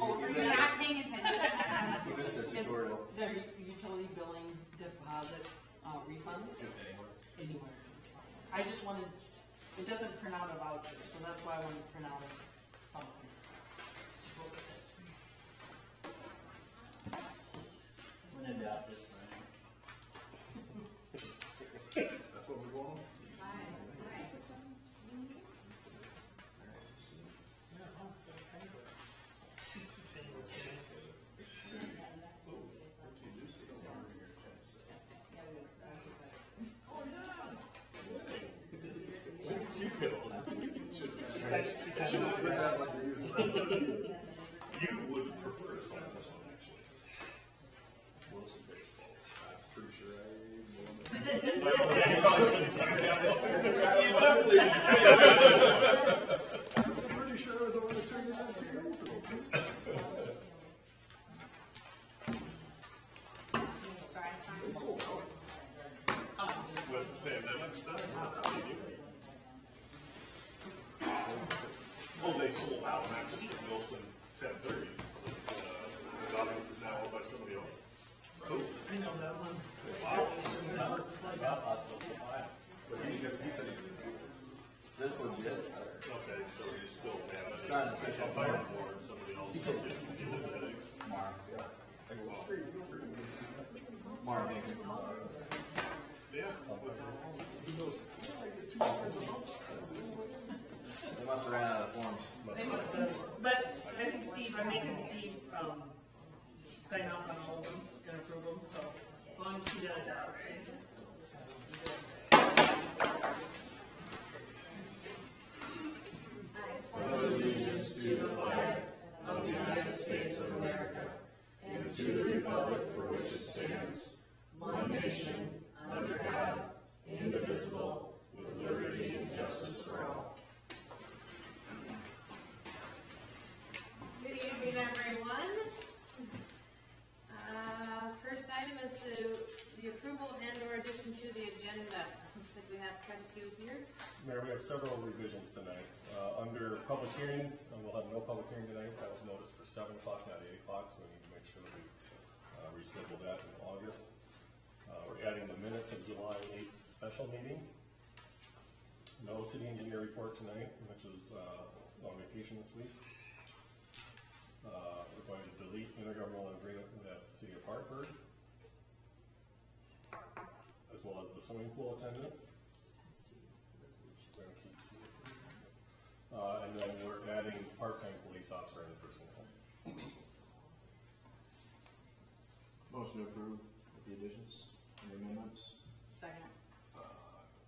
Oh, you're not paying attention. You missed a tutorial. Their utility billing deposit refunds. Just Anywhere. I just wanted, it doesn't print out a voucher, so that's why I wanted to print out something. When in doubt, this thing. That's what we're going. You would prefer to sign this one, actually. Wilson baseball. I'm pretty sure I You probably shouldn't sign that one. I'm pretty sure I was over the trigger. With the pandemic stuff, how do you do it? Well, they sold out, not just from Wilson 1030. The audience is now owned by somebody else. Cool. I know that one. Wow. But he said he's is this legit? Okay, so he's still It's not an official fire board, somebody else is dealing with the headaches. Mark. Mark. Yeah. They must have ran out of forms. They must have, but I think Steve, I'm making Steve sign off on all of them and approve them, so as long as he does that, right? Allegiance to the flag of the United States of America and to the republic for which it stands, one nation, under God, indivisible, with liberty and justice for all. Good evening, everyone. First item is the approval and/or addition to the agenda. Looks like we have quite a few here. Mayor, we have several revisions tonight. Under public hearings, we'll have no public hearing tonight. That was noticed for 7 o'clock, not 8 o'clock, so we need to make sure that we reschedule that in August. We're adding the minutes of July 8th special meeting. No city engineer report tonight, which is on vacation this week. We're going to delete intergovernmental agreement with the city of Hartford, as well as the swimming pool attendant. We're going to keep C. And then we're adding part-time police officer in the personnel. Motion to approve with the additions and amendments. Second.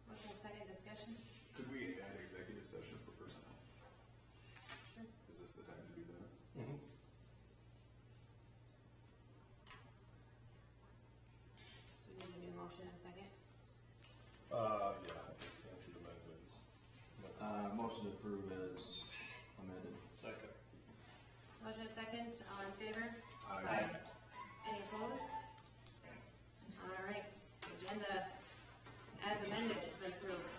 Motion second, discussion? Could we add executive session for personnel? Sure. Is this the time to do that? Mm-hmm. So we need a new motion in a second. Yeah, I think Sam should amend his. Motion to approve as amended. Second. Motion second, all in favor? Aye. Any opposed? All right, agenda as amended has been approved.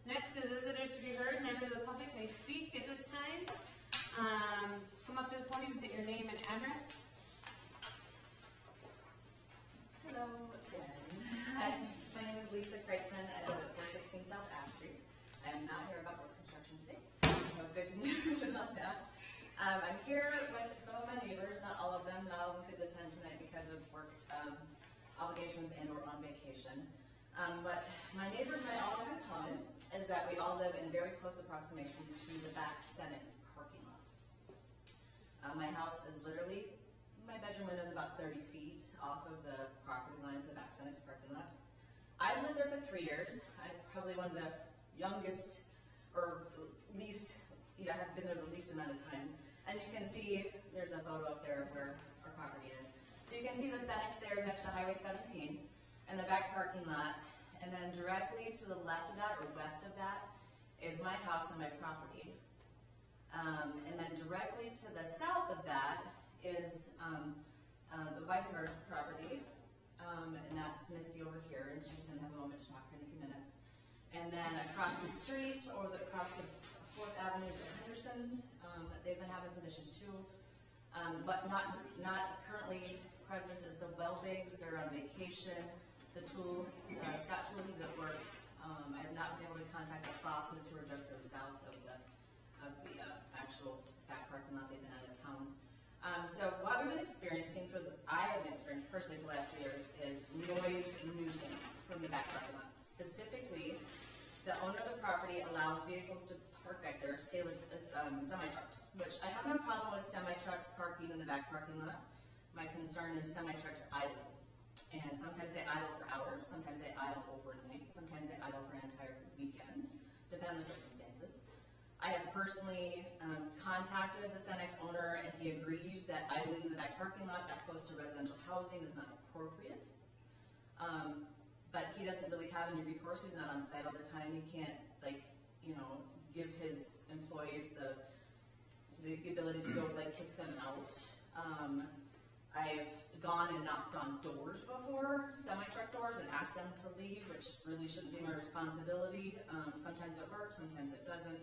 Next is visitors to be heard. Members of the public may speak at this time. Come up to the podium, state your name and address. Hello again. My name is Lisa Kreitzman. I live at 416 South Ash Street. I am not here about work construction today, so good to know about that. I'm here with some of my neighbors, not all of them. Not all of them could attend tonight because of work obligations and or on vacation. But my neighbors and I all have in common is that we all live in very close approximation to the back Lennox parking lot. My house is literally, my bedroom window is about 30 feet off of the property line for the back Lennox parking lot. I've lived there for 3 years. I'm probably one of the youngest or least, yeah, I have been there the least amount of time. And you can see, there's a photo up there where our property is. So you can see the Lennox there next to Highway 17 and the back parking lot. And then directly to the left of that or west of that is my house and my property. And then directly to the south of that is the vice versa property. And that's Misty over here, and she's going to have a moment to talk in a few minutes. And then across the street, or across the 4th Avenue to Henderson's, they've been having some issues too. But not currently present is the Welbigs. They're on vacation. The Tool, Scott Tool, he's at work. I have not been able to contact the Fosses, who are just to the south of the actual back parking lot. They've been out of town. So what we've been experiencing I have been experiencing personally for the last 3 years is noise nuisance from the back parking lot. Specifically, the owner of the property allows vehicles to park back there, say like semi-trucks, which I have no problem with semi-trucks parking in the back parking lot. My concern is semi-trucks idling. And sometimes they idle for hours, sometimes they idle overnight, sometimes they idle for an entire weekend, depending on the circumstances. I have personally contacted the Lennox owner, and he agrees that idling in the back parking lot that close to residential housing is not appropriate. But he doesn't really have any recourse. He's not on site all the time. He can't, give his employees the ability to go, kick them out. I've gone and knocked on doors before, semi-truck doors, and asked them to leave, which really shouldn't be my responsibility. Sometimes it works, sometimes it doesn't.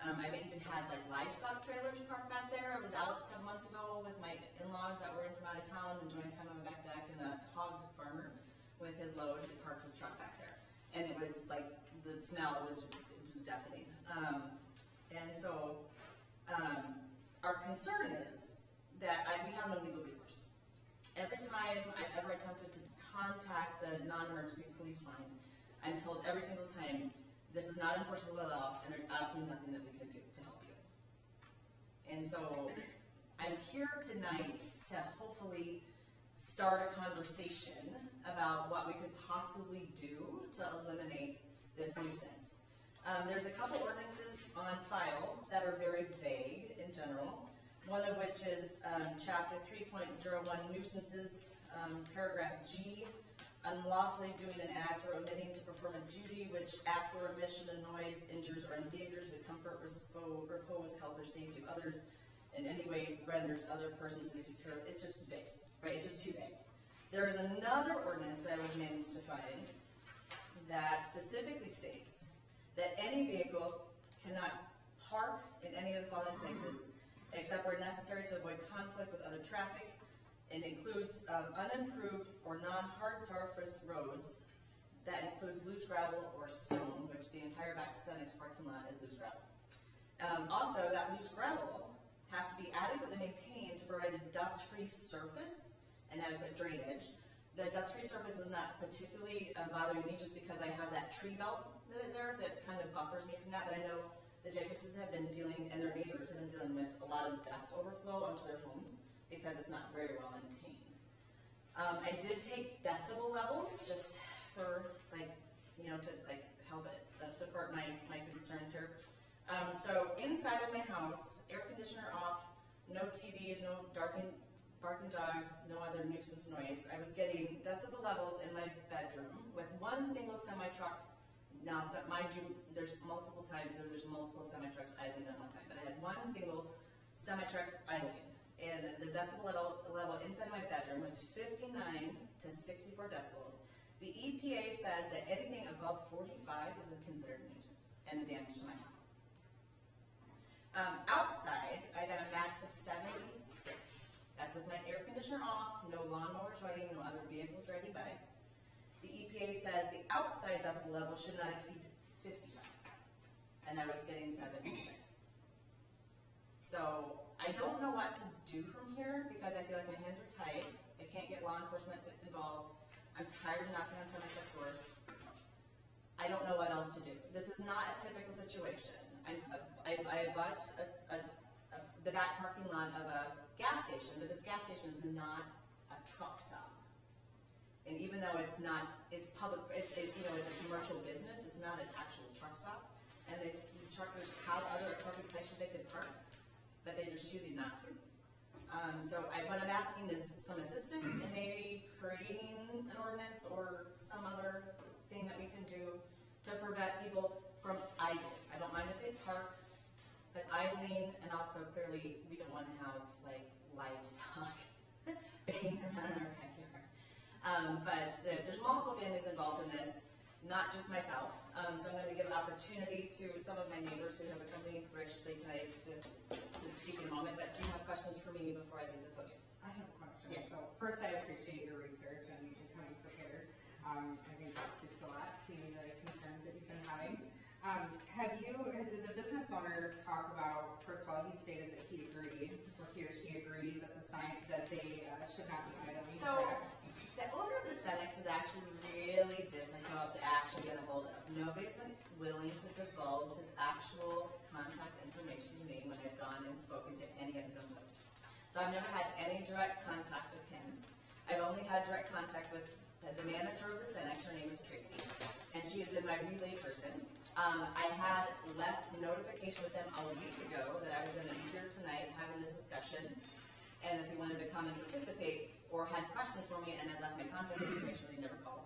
I've even had livestock trailers parked back there. I was out a couple months ago with my in-laws that were in from out of town, enjoying time on my back deck, and a hog farmer with his load had parked his truck back there. And it was the smell was just deafening. And so our concern is that we have no legal recourse. Every time I've ever attempted to contact the non-emergency police line, I'm told every single time, this is not enforceable at all, and there's absolutely nothing that we can do to help you. And so I'm here tonight to hopefully start a conversation about what we could possibly do to eliminate this nuisance. There's a couple ordinances on file that are very vague in general. One of which is Chapter 3.01, Nuisances, Paragraph G, unlawfully doing an act or omitting to perform a duty which act or omission annoys, injures, or endangers the comfort, repose, health, or safety of others in any way renders other persons insecure. It's just vague, right? It's just too vague. There is another ordinance that I was managed to find that specifically states that any vehicle cannot park in any of the following places except where necessary to avoid conflict with other traffic. It includes unimproved or non-hard surface roads. That includes loose gravel or stone, which the entire back Lennox parking lot is loose gravel. Also, that loose gravel has to be adequately maintained to provide a dust-free surface and adequate drainage. The dust-free surface is not particularly bothering me just because I have that tree belt there that kind of buffers me from that, but I know the Jacobsons have been dealing, and their neighbors have been dealing with a lot of dust overflow onto their homes because it's not very well maintained. I did take decibel levels just for to help it support my concerns here. So inside of my house, air conditioner off, no TVs, no barking dogs, no other nuisance noise. I was getting decibel levels in my bedroom with one single semi-truck. Now, mind you, there's multiple times there's multiple semi-trucks idling at one time, but I had one single semi-truck idling, and the decibel level inside my bedroom was 59 to 64 decibels. The EPA says that anything above 45 is considered a nuisance and a damage to my health. Outside, I got a max of 76. That's with my air conditioner off, no lawnmowers running, no other vehicles driving by. The EPA says the outside decibel level should not exceed 55, and I was getting 76. So I don't know what to do from here because I feel like my hands are tied. I can't get law enforcement involved. I'm tired of knocking on semi-truck doors. I don't know what else to do. This is not a typical situation. I bought the back parking lot of a gas station, but this gas station is not a truck stop. And even though it's public, it's a commercial business, it's not an actual truck stop. And these truckers have other appropriate places they could park, but they're just choosing not to. So what I'm asking is some assistance in maybe creating an ordinance or some other thing that we can do to prevent people from idling. I don't mind if they park, but idling, and also clearly we don't want to have livestock banging around in our backyard. But there's multiple families involved in this, not just myself. So I'm going to give an opportunity to some of my neighbors who have accompanied graciously tonight to speak in a moment. But do you have questions for me? me before I leave the podium. I have a question. Yes. So first, I appreciate your research and coming prepared. I think that speaks a lot to the concerns that you've been having. Did the business owner talk about, first of all, he stated that he agreed, or he or she agreed that that they should not be idling. So, the owner of the Lennox is actually really difficult to actually get a hold of. Nobody's been willing to divulge his actual contact information to me when I've gone and spoken to any of his employees. So I've never had any direct contact with him. I've only had direct contact with the manager of the Lennox. Her name is Tracy, and she has been my relay person. I had left notification with them a week ago that I was going to be here tonight having this discussion, and if he wanted to come and participate or had questions for me, and I left my contact information, he never called.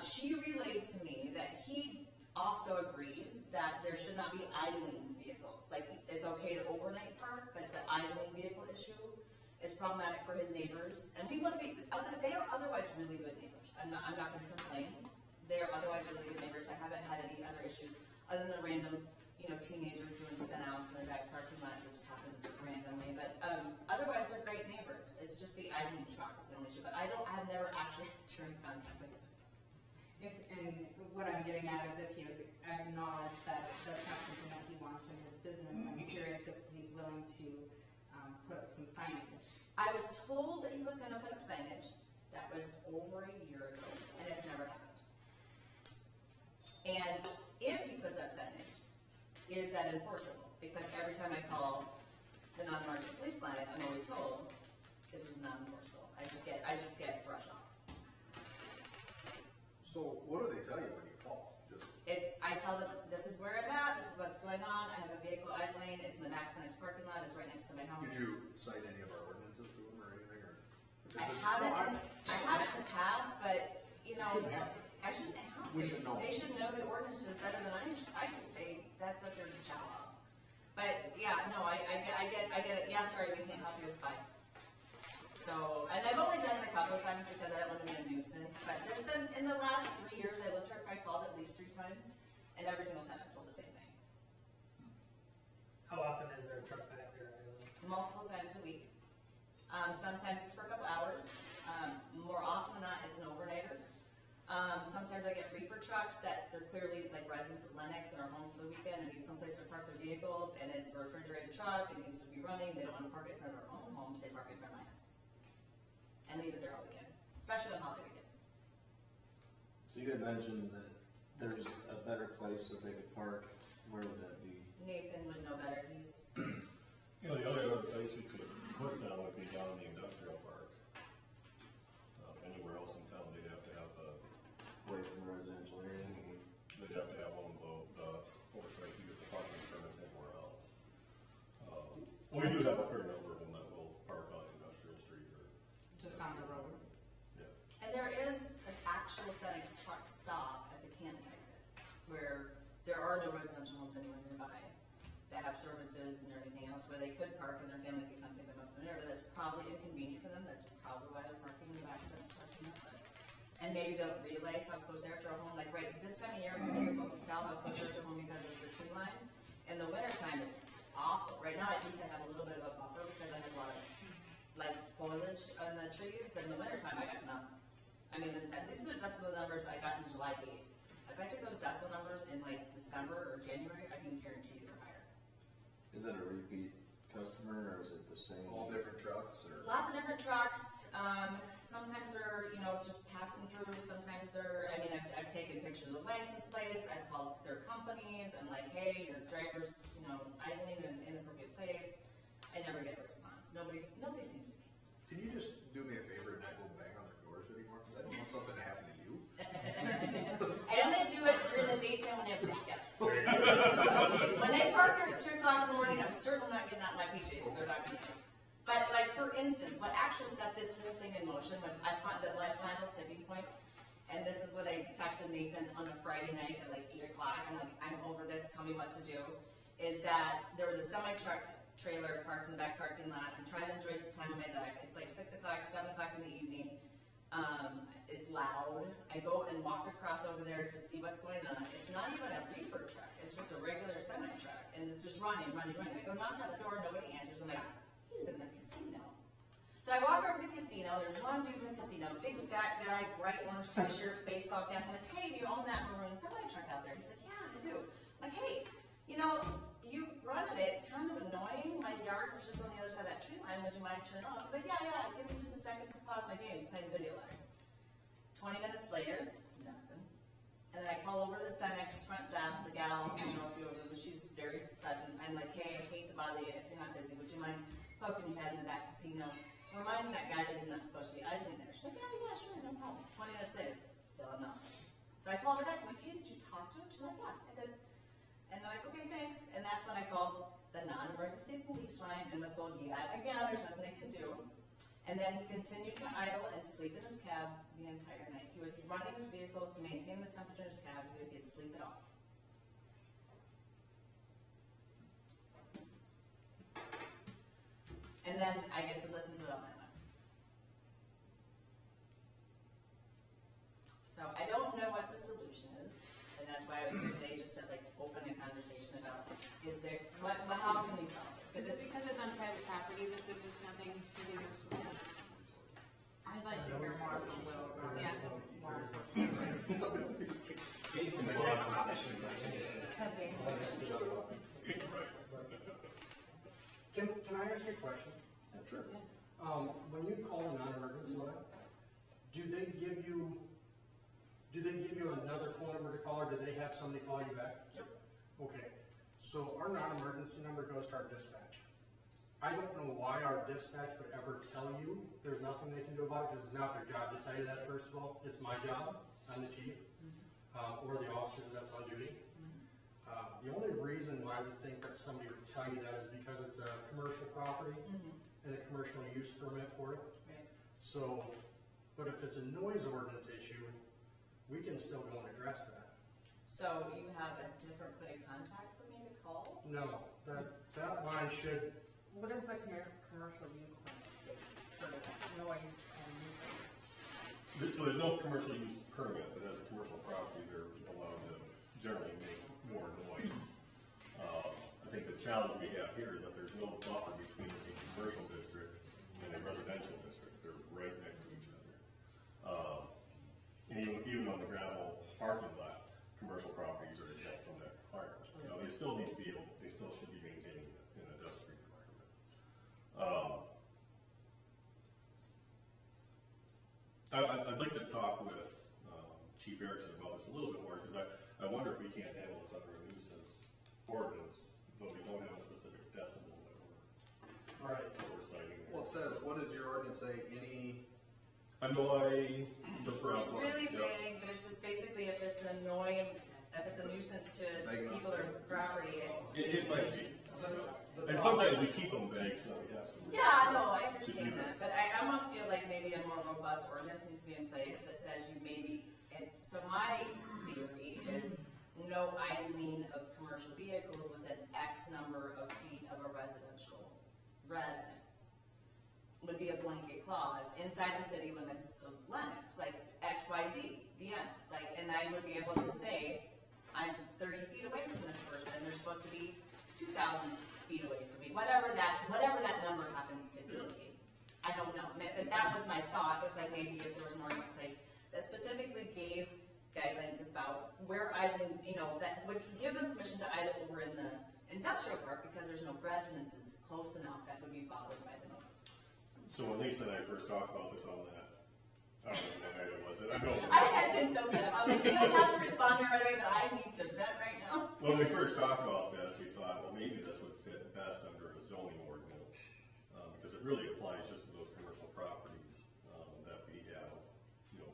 She relayed to me that he also agrees that there should not be idling vehicles. Like, it's okay to overnight park, but the idling vehicle issue is problematic for his neighbors. And we want to be, they are otherwise really good neighbors. I'm not going to complain. They are otherwise really good neighbors. I haven't had any other issues other than the random, teenagers doing spin-outs in the back parking lot, which happens randomly. But otherwise, they're great neighbors. It's just the idling truck is the only issue. But I've never actually turned contact with him. And what I'm getting at is if he has acknowledged that that's not something that he wants in his business, I'm curious if he's willing to put up some signage. I was told that he was going to put up signage. That was over a year ago, and it's never happened. And if he puts up signage, is that enforceable? Because every time I call the non-emergency police line, I'm always told this is not enforceable. I just get brushed off. So what do they tell you when you call? I tell them, this is where I'm at, this is what's going on, I have a vehicle idling, it's in the Max Lennox parking lot, it's right next to my house. Did you cite any of our ordinances to them or anything, or? I haven't in the past, but, I shouldn't have to. We should know. They should know the ordinances better than I do. That's like their job. But, yeah, no, I get it. Yeah, sorry, we can't help you with 5. So, and I've only done it a couple of times because I don't want to be a nuisance, but there's been, in the last 3 years I lived here, I called at least 3 times, and every single time I've told the same thing. How often is there a truck back there? Multiple times a week. Sometimes it's for a couple hours. More often than not, it's an overnighter. Sometimes I get reefer trucks that they're clearly like residents of Lennox and are home for the weekend and need someplace to park their vehicle, and it's a refrigerated truck, it needs to be running, they don't want to park it in front of their own homes, they park it in front of my house. And leave it there all weekend, especially on holiday weekends. So you had mentioned that there's a better place that they could park. Where would that be? Nathan would know better, he's... The other place you could put down would be down in the industrial park. Anywhere else in town, they'd have to have Away from the residential area? they'd have to have one of the foresight to get the parking permits anywhere else. We do have a fair number of them that will park on Industrial Street or. Just on the road. Yeah. And there is an actual Lennox truck stop at the Canton exit, where there are no residential homes anywhere nearby that have services and everything else, where they could park and their family could come pick them up whenever. That's probably inconvenient for them. That's probably why they're parking in the back of the parking lot. And maybe they'll realize how close they are to our home. Like right this time of year, it's difficult to tell how close they are to home because of the tree line. In the wintertime, it's awful. Right now, at least I have a little bit of a buffer because I have a lot of like foliage on the trees. But in the wintertime, I got nothing. I mean, at least the decibel numbers I got in July 8th. If I took those decibel numbers in like December or January, I can guarantee they're higher. Is it a repeat customer or is it the same? All different trucks, or? Lots of different trucks. Sometimes they're, just passing through. Sometimes they're, I've taken pictures of license plates. I've called their companies. I'm like, hey, your driver's, idling in an inappropriate place. I never get a response. Nobody seems to. Can you just do me a favor and not go bang on their doors anymore? Because I don't want something to happen to you. I only do it during the daytime when I have to pick up. When they park there at 2 o'clock in the morning, I'm certainly not getting out my PJs. So they're not going to. But like for instance, what actually set this whole thing in motion when I found the final tipping point, and this is what I texted Nathan on a Friday night at like 8 o'clock. I'm like, I'm over this. Tell me what to do. Is that there was a semi-truck trailer parked in the back parking lot. I'm trying to enjoy the time on my deck. It's like 6 o'clock, 7 o'clock in the evening. It's loud. I go and walk across over there to see what's going on. It's not even a reefer truck. It's just a regular semi-truck. And it's just running. I go knock on the door. Nobody answers. I'm like, he's in the casino. So I walk over to the casino, there's one dude in the casino, big fat guy, bright orange t-shirt, baseball cap. I'm like, hey, do you own that maroon semi truck out there? He's like, yeah, I do. I'm like, hey, you know, you running it, it's kind of annoying. My yard is just on the other side of that tree line. Would you mind turning it off? He's like, yeah, give me just a second to pause my game. He's playing the video line. 20 minutes later, nothing. And then I call over to the Lennox front desk, the gal, I don't know if you know her, she was very pleasant. I'm like, hey, I hate to bother you if you're not busy. Would you mind poking your head into that casino? Reminding that guy that he's not supposed to be idling there. She's like, yeah, sure, no problem. 20 minutes later, still nothing. So I called her back. I'm like, hey, did you talk to him? She's like, yeah, I did. And they're like, okay, thanks. And that's when I called the non-emergency police line and was told, yet again, there's nothing they can do. And then he continued to idle and sleep in his cab the entire night. He was running his vehicle to maintain the temperature in his cab so he could sleep it off. And then I get to listen to it all night long. So I don't know what the solution is, and that's why I was here today, just to like open a conversation about, is there, how can we solve this? Is it because it's on private properties, if there's just nothing to do with it? I'd like to hear more from Will about Yeah. more. Jason, Can I ask you a question? Sure. When you call a non-emergency line, do they give you another phone number to call, or do they have somebody call you back? Yep. Okay, so our non-emergency number goes to our dispatch. I don't know why our dispatch would ever tell you there's nothing they can do about it, because it's not their job to tell you that, first of all. It's my job. I'm the chief, or the officer that's on duty. The only reason why I would think that somebody would tell you that is because it's a commercial property and a commercial use permit for it. Right. So, but if it's a noise ordinance issue, we can still go and address that. So you have a different point of contact for me to call? No, that line should, What does the commercial use permit state for noise and nuisance? So there's no commercial use permit, but as a commercial property, they're allowed to generally make more noise. I think the challenge we have here is that there's no buffer between a commercial district and a residential district. They're right next to each other. And even on the gravel parking lot, commercial properties are exempt from that requirement. Now, they still need to be able, they still should be maintaining in a dust-free environment. I'd like to talk with Chief Erickson about this a little bit more, because I wonder if we can't handle this under a nuisance ordinance, but we don't have a specific decibel that we're citing. Well, it says, what does your ordinance say? Any Annoy, just for It's really vague, but it's just basically if it's annoying, if it's a nuisance to people or property, It might be. And sometimes we keep them vague, so we have some. Yeah, no, I understand that, but I almost feel like maybe a more robust ordinance needs to be in place that says you maybe, and so my theory is no idling of commercial vehicles within X number of feet of a residential residence would be a blanket clause inside the city limits of Lennox, like XYZ, the end. Like, and I would be able to say, I'm 30 feet away from this person, they're supposed to be 2,000 feet away from me, whatever that number happens to be. I don't know, but that was my thought. It was like maybe if there was an ordinance place that specifically gave guidelines about where idling, that would give them permission to idle over in the industrial park because there's no residences close enough that would be bothered by the noise. So when Lisa and I first talked about this on that, I don't know what night it was. I know. I had been so good. I was like, you don't have to respond here right away, but I need to vent right now. When we first talked about this, we thought, well, maybe this would fit best under a zoning ordinance, because it really applies just to those commercial properties that we have,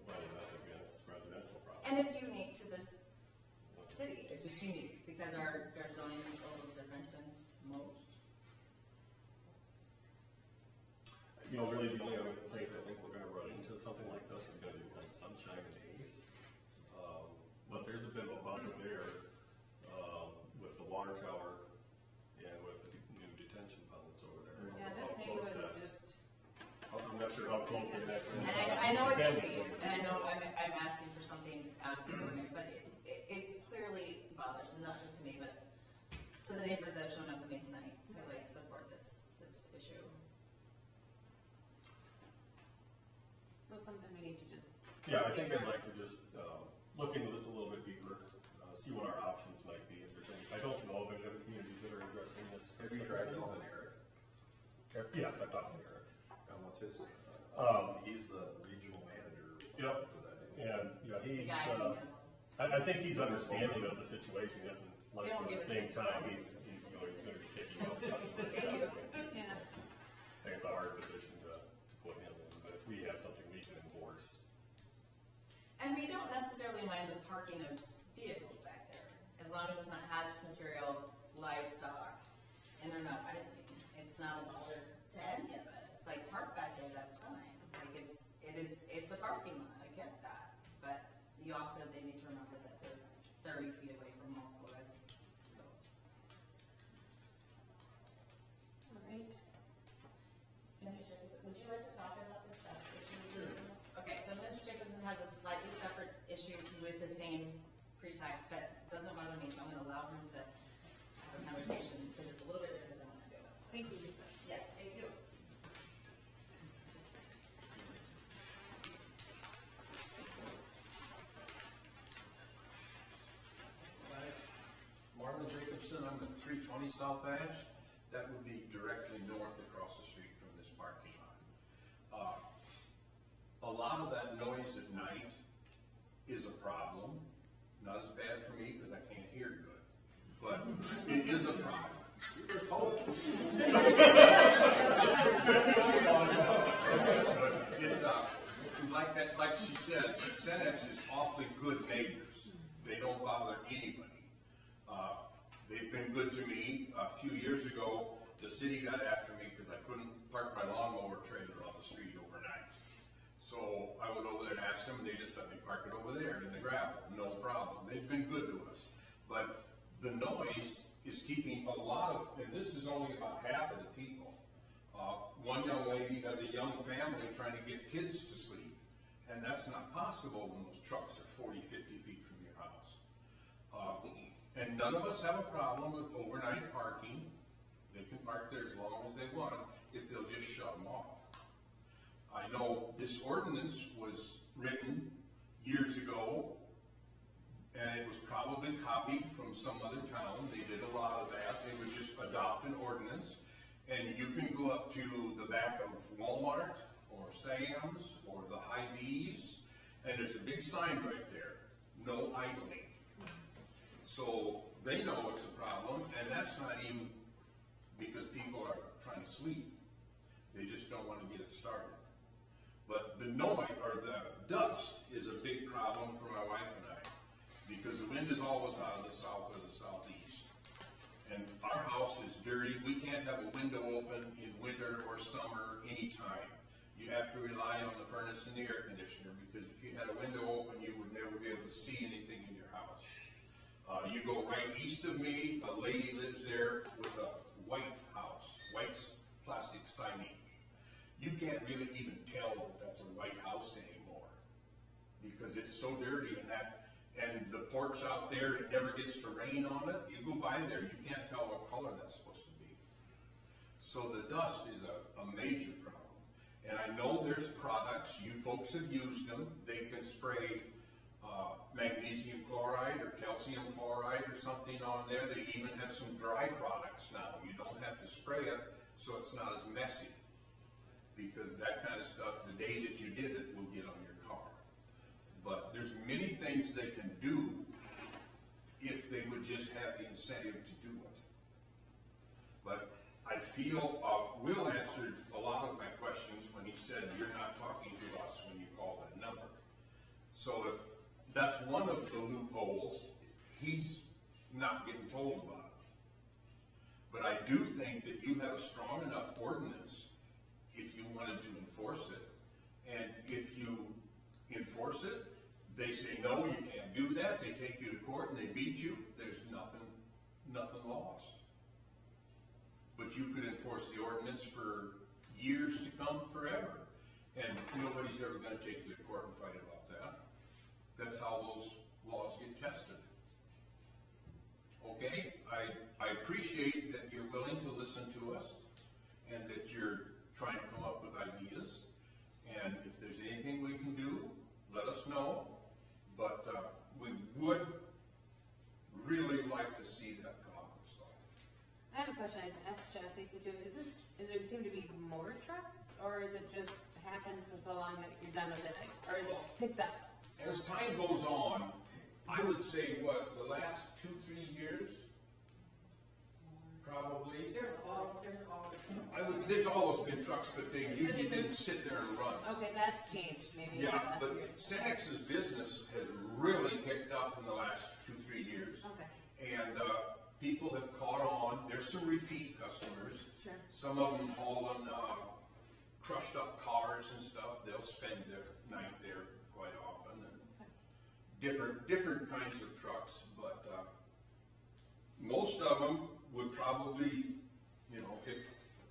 butting up against residential properties. And it's unique to this city. It's just unique because our zoning is a little different than most. Really the only other place I think we're going to run into something like this is going to be like Sunshine and Ace. But there's a bit of a buffer there with the water tower and with the new detention ponds over there. Yeah, this neighborhood is just. I'm not sure how close they actually And I know it's free, and I know I'm asking for something, but it's clearly bothersome, not just to me, but to the neighbors that have shown up with me tonight to support this issue. this something we need to just? Yeah, I think I'd like to just, look into this a little bit deeper, see what our options might be. If there's any, I don't know of any other communities that are addressing this. Have you tried calling Eric? Yes, I've talked to Eric. And what's his name? He's the regional manager. Yep. For that. And, yeah, The he's, guy we know. I think he's understanding of the situation, he doesn't like, They don't at give the us same any time, problems. he's gonna be kicking out customers. Thank you. Yeah. I think it's a hard position to put him in, but if we have something we can enforce. And we don't necessarily mind the parking of vehicles back there, as long as it's not hazardous material, livestock, and they're not idling. It's not a bother to any of us. Like, park back there, that's fine. Like, it's a parking lot, I get that. But you also, they need to remember that they're 30 feet away from multiple residences, so. All right. Mr. Jacobson, would you like to talk about this last issue? Okay, so Mr. Jacobson has a slightly separate issue with the same pretext, but doesn't bother me, so I'm gonna allow him to have a conversation, because it's a little bit different than what I do. Thank you, Lisa. Yes, thank you. Marlon Jacobson, I'm at 320 South Ash. That would be directly north across the street from this parking lot. A lot of that noise at night is a problem. Not as bad for me because I can't hear good, but it is a problem. There's hope. Like she said, Lennox is awfully good neighbors. They don't bother anybody. They've been good to me. A few years ago, the city got after me because I couldn't park my lawnmower trailer on the street overnight. So I went over there and asked them, and they just let me park it over there in the gravel. No problem. They've been good to us. But the noise is keeping a lot of, and this is only about half of the people. One young lady has a young family trying to get kids to sleep, and that's not possible when those trucks are 40, 50 feet from your house. And none of us have a problem with overnight parking. They can park there as long as they want, if they'll just shut them off. I know this ordinance was written years ago, and it was probably copied from some other town. They did a lot of that. They would just adopt an ordinance, and you can go up to the back of Walmart or Sam's or the Hy-Vees, and there's a big sign right there, no idling. So they know it's a problem, and that's not even because people are trying to sleep. They just don't want to get it started. But the noise, or the dust, is a big problem for my wife and I, because the wind is always out of the south or the southeast. And our house is dirty. We can't have a window open in winter or summer anytime. You have to rely on the furnace and the air conditioner, because if you had a window open, you would never be able to see anything in your house. You go right east of me, a lady lives there with a white house, white plastic siding. You can't really even tell that that's a white house anymore, because it's so dirty, and the porch out there, it never gets to rain on it. You go by there, you can't tell what color that's supposed to be. So the dust is a major problem. And I know there's products, you folks have used them, they can spray magnesium chloride or calcium chloride or something on there. They even have some dry products now. You don't have to spray it, so it's not as messy. Because that kind of stuff, the day that you did it, will get on your car. But there's many things they can do if they would just have the incentive to do it. But I feel Will answered a lot of my questions when he said, you're not talking to us when you call that number. So if that's one of the loopholes, he's not getting told about it. But I do think that you have a strong enough ordinance if you wanted to enforce it. And if you enforce it, they say, no, you can't do that. They take you to court and they beat you. There's nothing lost. But you could enforce the ordinance for years to come, forever. And nobody's ever going to take you to court and fight about that. That's how those laws get tested. Okay? I appreciate that you're willing to listen to us and that you're trying to come up with ideas. And if there's anything we us know, but, we would really like to see that problem solved. I have a question I asked Lisa too. Is there seem to be more trucks, or is it just happened for so long that you're done with it, or is it picked up? As time goes on, I would say, the last 2-3 years? Probably. There's There's always been trucks, but they usually didn't sit there and run. Okay, that's changed maybe. Yeah, in the last but year. Lennox's business has really picked up in the last 2-3 years. Okay. And, people have caught on. There's some repeat customers. Sure. Some of them hauling, crushed up cars and stuff. They'll spend their night there quite often. And different kinds of trucks, but, most of them would probably,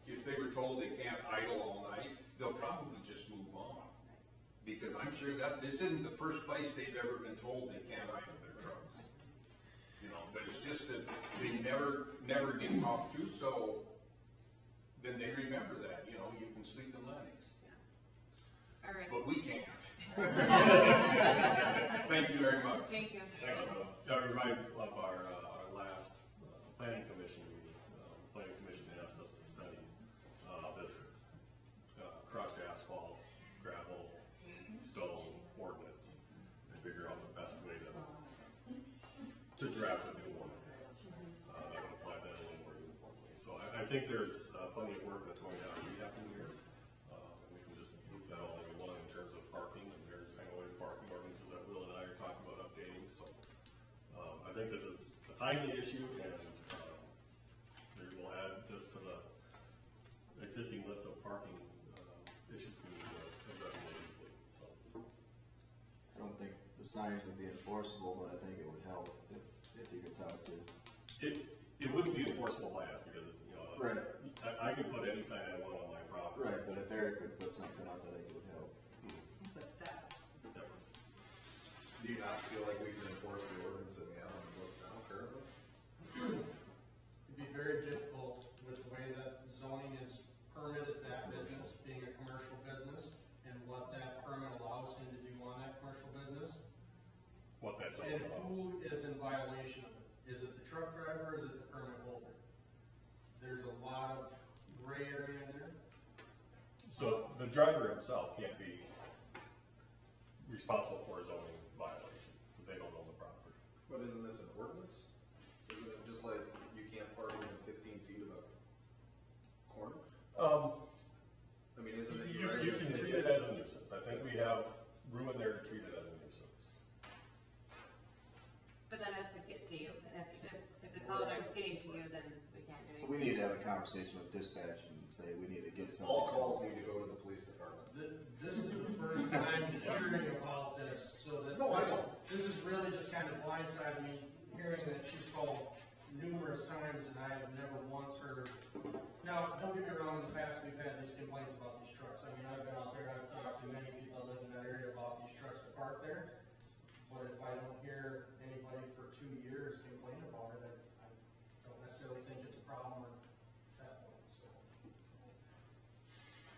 if they were told they can't idle all night, they'll probably just move on. Because I'm sure that this isn't the first place they've ever been told they can't idle their trucks. But it's just that they never get talked to, so then they remember that, you can sleep in Lennox. Yeah. All right. But we can't. Thank you very much. Thank you. Thanks, That reminds me of our last planning commission meeting. Planning commission asked us to study this crushed asphalt, gravel, stone ordinance and figure out the best way to draft a new ordinance that would apply that a little more uniformly. So I think there's plenty of work that's going to have to be happening here. And we can just move that all in one in terms of parking, and there's parking ordinances that Will and I are talking about updating. So I think this is a timely issue, and we will add this to the existing list of parking issues we need to address immediately. So I don't think the signs would be enforceable, but I think it would help if you could talk to. It wouldn't be enforceable by us because right. I can put any sign I want on my property. Right, but if Eric would put something up, I think it would help. It's a step. Do you not feel like we can enforce the ordinance that we have on the books now currently? It'd be very difficult with the way that zoning is permitted that business, being a commercial business, and what that permit allows him to do on that commercial business. What that And allows. who is in violation of it? Is it the truck driver or is it the permit holder? There's a lot of gray area in there. So the driver himself can't be responsible for a zoning violation because they don't own the property. But isn't this an ordinance? Isn't it just like you can't park within 15 feet of a corner? I mean, isn't it? You can treat it as a nuisance. I think we have room in there to treat it as a nuisance. But then that's to get to you. And if the calls aren't getting to you, then we can't do So anything. we need to have a conversation with dispatch and say we need to get some. All calls need to go to the police department. This is the first time hearing about this, so this is really just kind of blindsided me, hearing that she's called numerous times and I have never once heard. Now, don't get me wrong, in the past we've had these complaints about these trucks. I mean, I've been out there, I've talked to many people that live in that area about these trucks that park there. But if I don't hear anybody for 2 years complain about it, I don't necessarily think it's a problem at that point, so.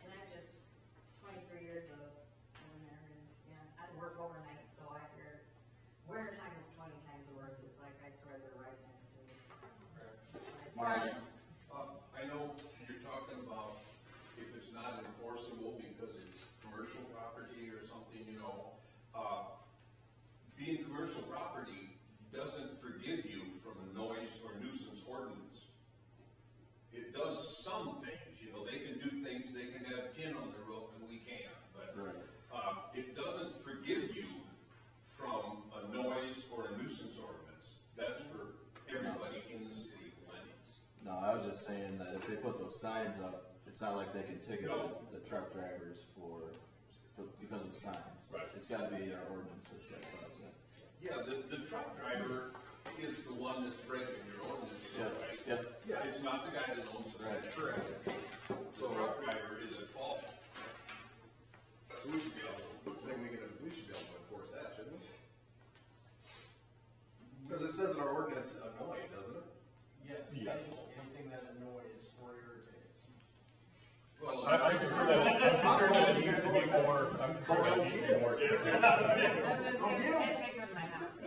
And I've just 23 years of living there, and I work overnight, so I hear winter time is 20 times worse. It's like I swear they're right next to me. Mark. I know you're talking about if it's not enforceable because it's commercial property or something, being commercial property doesn't forgive you from a noise or nuisance ordinance. It does some things, they can do things, they can have tin on their roof and we can't, but it doesn't forgive you from a noise or a nuisance ordinance. That's for everybody in the city of Lennox. No, I was just saying that if they put those signs up, it's not like they can ticket the truck drivers because of the signs. Right. It's got to be our ordinance that's got to cause that. Yeah, the truck driver is the one that's breaking your ordinance, right? Yep. Yeah, it's not the guy that owns the Right. correct. The truck driver is at fault. So we should be able to enforce that, shouldn't we? Because it says in our ordinance, annoying, doesn't it? Yes, Yes. anything that annoys or irritates. Well, I'm concerned that it needs to be more. I'm Go I was gonna say, can't take them to my house.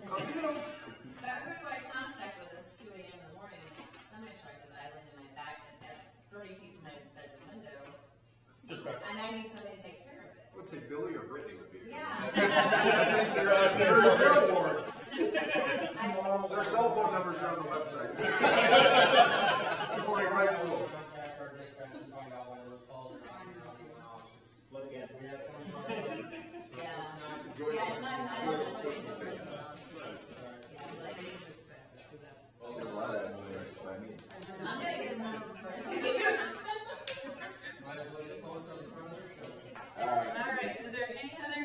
But who do I contact when it's 2 a.m. in the morning and a semi-truck is idling in my back at 30 feet from my bedroom window? And I need somebody to take care of it. I would say Billy or Brittany would be. Yeah. They're award. Their cell phone numbers are on the website. Going right below. Contact our dispatch and find out why those calls are not dropping off. What again? We have 25. Yeah, it's not, I don't know what it's doing. I'll get a lot of that noise by me. I'm gonna get some. Might as well get posted on the front of the show. All right, is there any other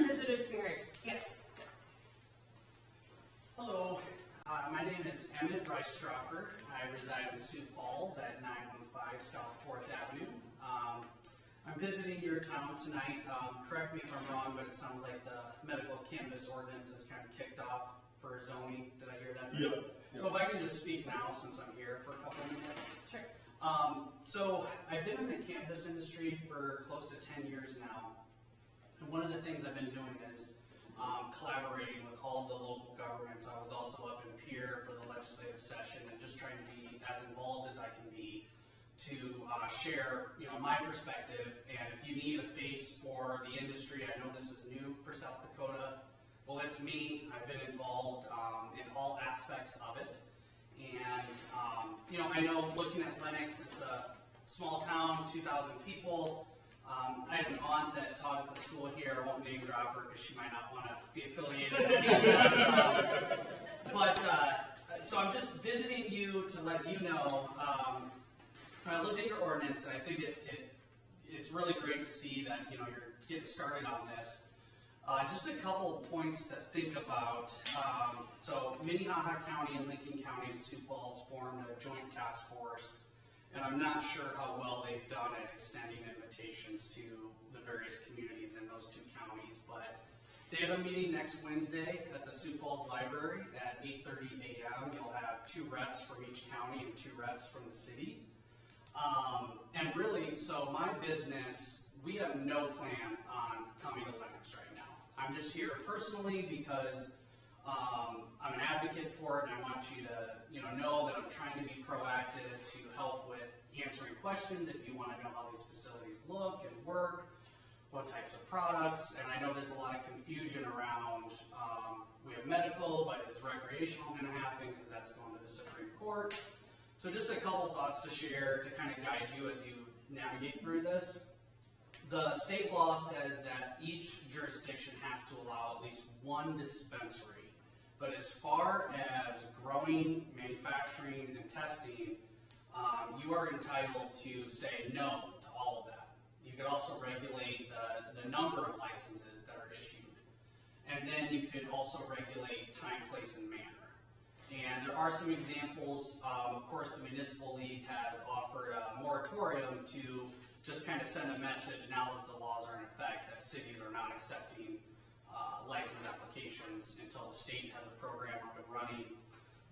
visitors here? Yes. Hello, my name is Emmett Rice-Stropper. I reside in Sioux Falls at 915 South 4th Avenue. I'm visiting your town tonight. Correct me if I'm wrong, but it sounds like the medical cannabis ordinance is kind of kicked off for zoning. Did I hear that? Yep. So if I can just speak now since I'm here for a couple of minutes. Sure. So I've been in the cannabis industry for close to 10 years now. And one of the things I've been doing is collaborating with all the local governments. I was also up in Pierre for the legislative session and just trying to be as involved as I can be to share, my perspective. And if you need a face for the industry, I know this is new for South Dakota. Well, it's me. I've been involved in all aspects of it. And, I know looking at Lennox, it's a small town, 2,000 people. I have an aunt that taught at the school here. I won't name drop her because she might not want to be affiliated with me. So I'm just visiting you to let you know. I looked at your ordinance, and I think it's really great to see that you're getting started on this. Just a couple points to think about. So Minnehaha County and Lincoln County and Sioux Falls formed a joint task force, and I'm not sure how well they've done at extending invitations to the various communities in those two counties, but they have a meeting next Wednesday at the Sioux Falls Library at 8:30 a.m. You'll have 2 reps from each county and 2 reps from the city. And really, so my business, we have no plan on coming to Lennox right now. I'm just here personally because I'm an advocate for it, and I want you to know that I'm trying to be proactive to help with answering questions if you want to know how these facilities look and work, what types of products. And I know there's a lot of confusion around, we have medical, but is recreational going to happen because that's going to the Supreme Court. So just a couple thoughts to share to kind of guide you as you navigate through this. The state law says that each jurisdiction has to allow at least 1 dispensary. But as far as growing, manufacturing, and testing, you are entitled to say no to all of that. You could also regulate the number of licenses that are issued. And then you could also regulate time, place, and manner. And there are some examples. Of course, the Municipal League has offered a moratorium to just kind of send a message now that the laws are in effect that cities are not accepting license applications until the state has a program up and running.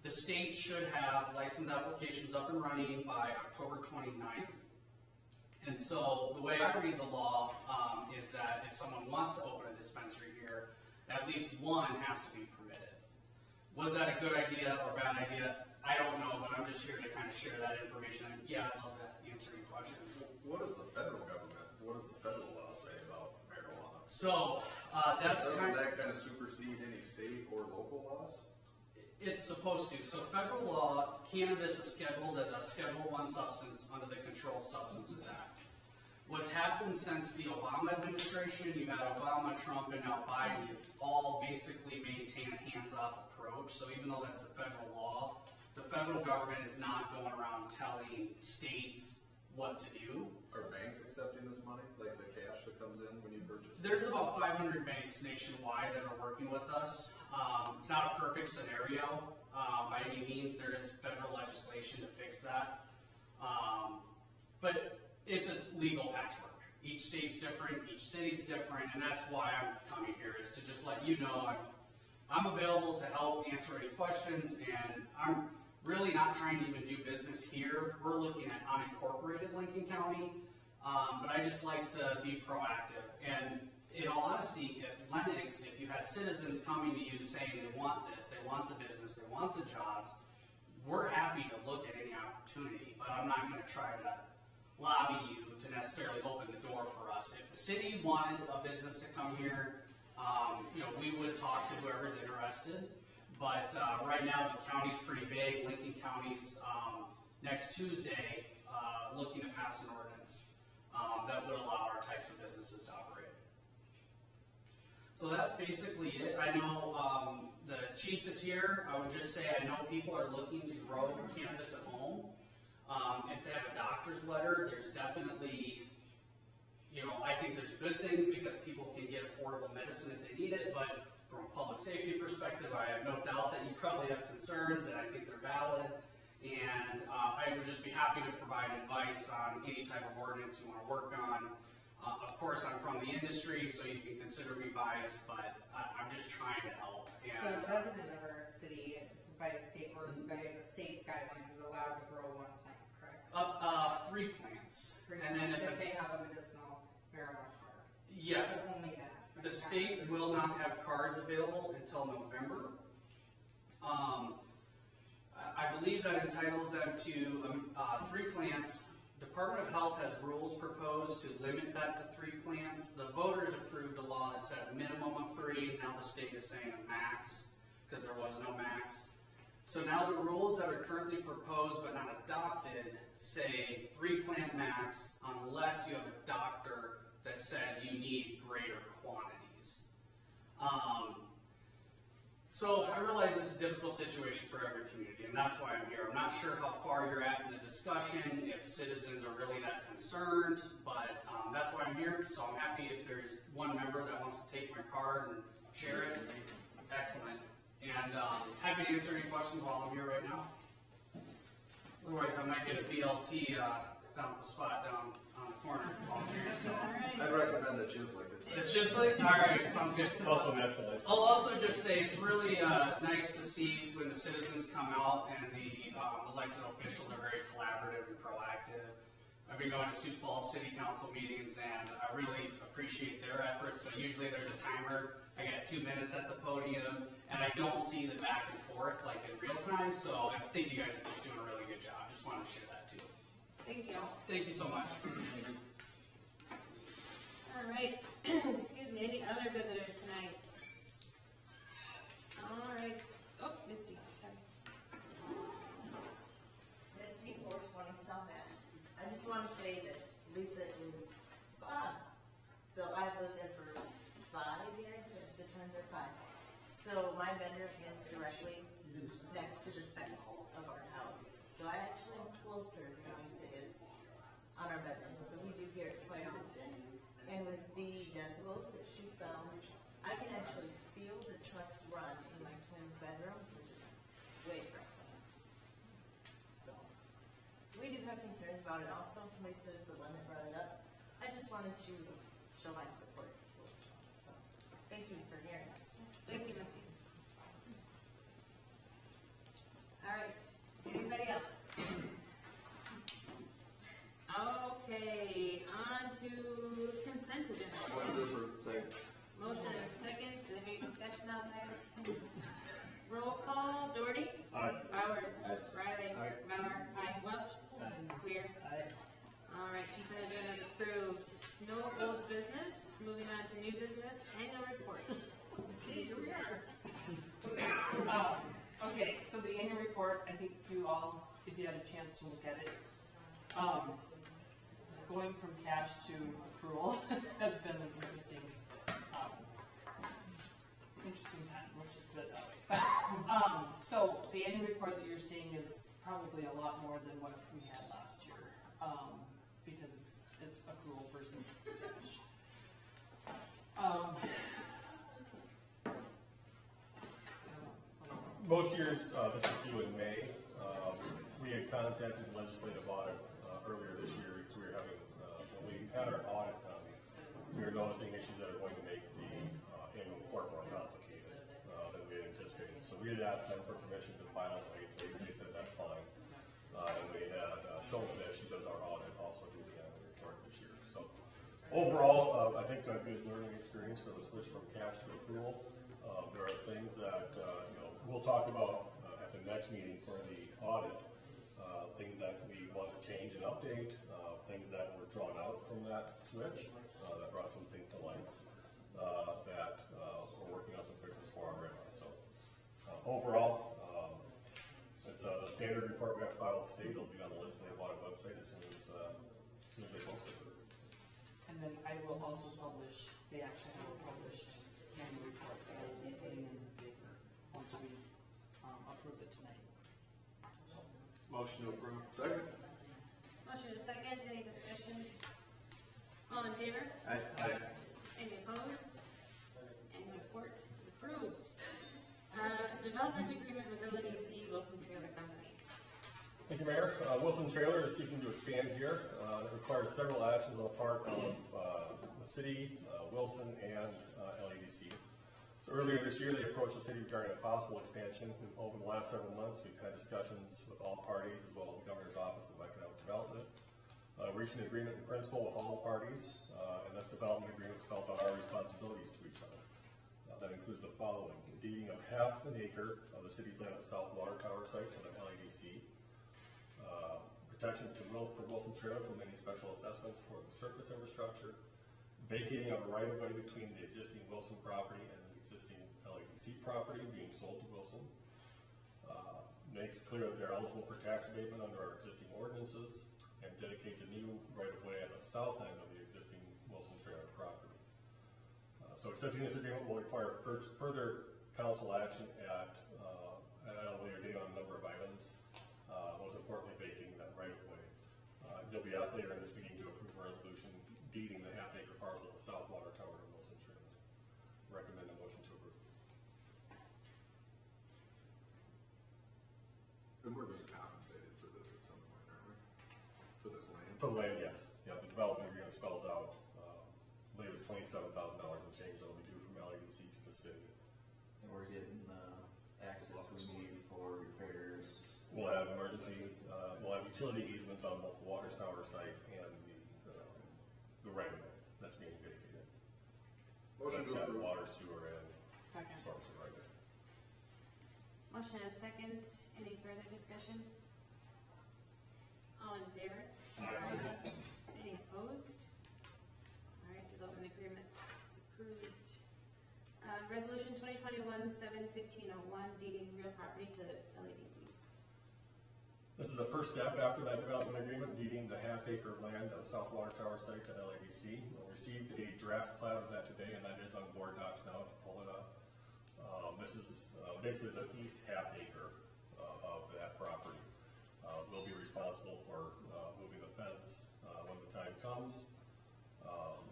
The state should have license applications up and running by October 29th. And so the way I read the law is that if someone wants to open a dispensary here, at least 1 has to be permitted. Was that a good idea or a bad idea? I don't know, but I'm just here to kind of share that information. And yeah, I'd love to answer any questions. What does the federal government, what does the federal law say about marijuana? So doesn't that kind of supersede any state or local laws? It's supposed to. So federal law, cannabis is scheduled as a Schedule I substance under the Controlled Substances Act. What's happened since the Obama administration, you've had Obama, Trump, and now Biden, all basically maintain a hands-off approach. So even though that's the federal law, the federal government is not going around telling states what to do. Are banks accepting this money, like the cash that comes in when you purchase? There's about 500 banks nationwide that are working with us. It's not a perfect scenario by any means. There is federal legislation to fix that. But it's a legal patchwork. Each state's different, each city's different, and that's why I'm coming here, is to just let you know I'm available to help answer any questions, and I'm really not trying to even do business here. We're looking at unincorporated Lincoln County, but I just like to be proactive. And in all honesty, if Lennox, if you had citizens coming to you saying they want this, they want the business, they want the jobs, we're happy to look at any opportunity, but I'm not going to try to lobby you to necessarily open the door for us. If the city wanted a business to come here, we would talk to whoever's interested. But right now, the county's pretty big. Lincoln County's next Tuesday looking to pass an ordinance that would allow our types of businesses to operate. So that's basically it. I know the chief is here. I would just say I know people are looking to grow cannabis at home. If they have a doctor's letter, there's definitely, I think there's good things because people can get affordable medicine if they need it, but from a public safety perspective, I have no doubt that you probably have concerns, and I think they're valid. And I would just be happy to provide advice on any type of ordinance you want to work on. Of course, I'm from the industry, so you can consider me biased, but I'm just trying to help. So the president of our city, by the state or by the state's guidelines, is allowed to grow one plant, correct? 3 plants. And then if they have a medicinal marijuana card. Yes. But only that. The state will not have cards available until November. I believe that entitles them to 3 plants. Department of Health has rules proposed to limit that to 3 plants. The voters approved a law that said a minimum of 3. Now the state is saying a max because there was no max. So now the rules that are currently proposed but not adopted say 3 plant max unless you have a doctor that says you need greater quantities. So I realize it's a difficult situation for every community, and that's why I'm here. I'm not sure how far you're at in the discussion, if citizens are really that concerned, but that's why I'm here. So I'm happy if there's one member that wants to take my card and share it. Excellent. And happy to answer any questions while I'm here right now. Otherwise, I might get a BLT down at the spot down on the corner. So. I'd recommend the Chislik. The Chislik? Alright, sounds good. It's also national ice cream. I'll also just say it's really nice to see when the citizens come out and the elected officials are very collaborative and proactive. I've been going to Sioux Falls City Council meetings and I really appreciate their efforts, but usually there's a timer. I got 2 minutes at the podium and I don't see the back and forth like in real time, so I think you guys are just doing a really good job. Just wanted to share that too. Thank you. Thank you so much. All right. Excuse me. Any other visitors tonight? All right. Oh, Misty. Sorry. Misty, 420 South Ash. I just want to say that Lisa is spot on. So I've lived there for 5 years since the twins are 5. So my bedroom is directly next to the fence of our house. So I actually am closer than Lisa is on our bedroom. So we do hear it quite often. And with the decibels that she found, I can actually feel the trucks run in my twin's bedroom, which is way across the house. So we do have concerns about it also. Lisa is the one that brought it up. I just wanted to show my support for Lisa. So thank you for hearing us. Thank you, Misty. All right. Anybody else? Okay, on to consent agenda. Motion and a second. Is there any discussion out there? Roll call. Doherty? Aye. Bowers? Aye. Riley? Aye. Mauer? Welch? Swear? All right, consent agenda is approved. No old business. Moving on to new business. Annual report. Okay, here we are. Okay, so the annual report, I think you all, if you had a chance to look at it, going from cash to accrual has been an interesting time. Let's just put it that way. So the annual report that you're seeing is probably a lot more than what we had last year, because it's accrual versus cash. Most years, this is due in May. We had contacted the legislative audit earlier this year because we were having, when we had our audit done, we were noticing issues that are going to make the annual report more complicated than we had anticipated. So we had asked them for permission to file late. They said that's fine. And we had shown that she does our audit also do the annual report this year. So Overall, I think a good learning experience for the switch from cash to accrual. There are things that, we'll talk about at the next meeting for the audit, things that we want to change and update, things that were drawn out from that switch, that brought some things to light, that we're working on some fixes for already. So overall, it's a standard report we have to file with the state. It'll be on the list of the audit website as soon as they post it. And then I will also publish, they actually have a published annual report that will be putting in the paper once we approve it tonight. So, Motion to approve. Second. Motion is second, any discussion? All in favor? Aye. Any opposed? Annual report is approved. Development agreement with LEDC Wilson Trailer Company. Thank you, Mayor. Wilson Trailer is seeking to expand here. It requires several actions on the part of the city, Wilson, and LEDC. So earlier this year, they approached the city regarding a possible expansion. Over the last several months, we've had discussions with all parties, as well as the Governor's Office of Economic Development, reaching an agreement in principle with all parties, and this development agreement spells out our responsibilities to each other. That includes the following: deeding of half an acre of the city's land at South Water Tower site to the LEDC, protection for Wilson Trailer from any special assessments for the surface infrastructure, vacating of a right-of-way between the existing Wilson property and the existing LEDC property being sold to Wilson, makes clear that they're eligible for tax abatement under our existing ordinances, and dedicates a new right-of-way at the south end of the existing Wilson Trailer property. So accepting this agreement will require further council action at a later date on a number of items, most importantly vacating that right-of-way. You'll be asked later in this meeting to approve a resolution deeding the half-acre parcel of the South Water Tower to Wilson Trailer. Recommend a motion to approve. And we're being compensated for this at some point, aren't we? For this land? For the land, yes. Yeah, the development agreement spells out, I believe it's $27,000 and change that'll be due from LEDC to the city. And we're getting access we need for repairs. We'll have emergency, we'll have utility easements on both the water tower site and the right-of-way that's being vacated. Motion to approve. Water, sewer, and second. storm sewer right there. Motion is second, any further discussion? All in favor? Aye. Any opposed? All right, development agreement is approved. Resolution 2021-7-1501, deeding real property to LEDC. This is the first step after that development agreement, deeding the half-acre of land at the South Water Tower site to LEDC. We received a draft plat of that today, and that is on board docs now to pull it up. This is basically the east half-acre of that property. We'll be responsible for moving the fence when the time comes.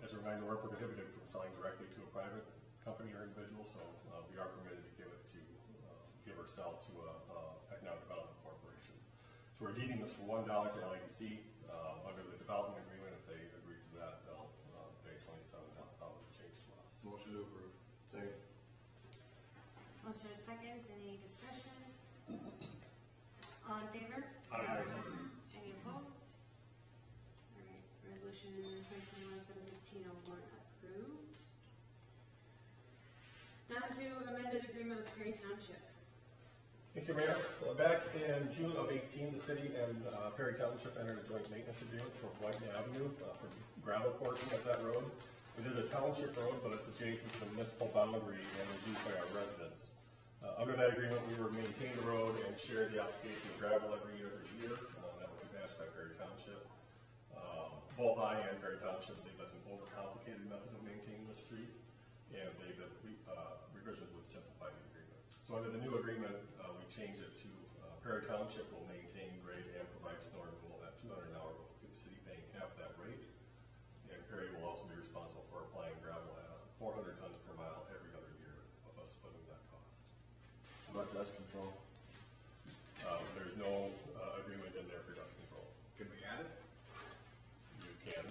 As a reminder, we're prohibited from selling directly to a private company or individual, so we are permitted to give or sell to a economic development corporation. So we're deeding this for $1 to LEDC. Under the development agreement, if they agree to that, they'll pay $27,000 change to us. Motion to approve. Second. Motion is second, any discussion? All in favor? Aye. Any opposed? All right, resolution 2021-7-1501 approved. Down to amended agreement with Perry Township. Thank you, Mayor. Back in June of 2018, the city and Perry Township entered a joint maintenance agreement for Whiten Avenue for gravel portion of that road. It is a township road, but it's adjacent to the municipal boundary and is used by our residents. Under that agreement, we would maintain the road and share the application of gravel every year. That would be matched by Perry Township. Both I and Perry Township think that's an overcomplicated method of maintaining the street, and believe that revisions would simplify the agreement. So under the new agreement, we changed it to Perry Township will maintain, grade, and provide snow removal at $200 an hour, with the city paying half that rate. And Perry will also be responsible for applying gravel at 400 tons per mile every other year, of us splitting that cost. How about dust control? There's no agreement in there for dust control. Can we add it? You can.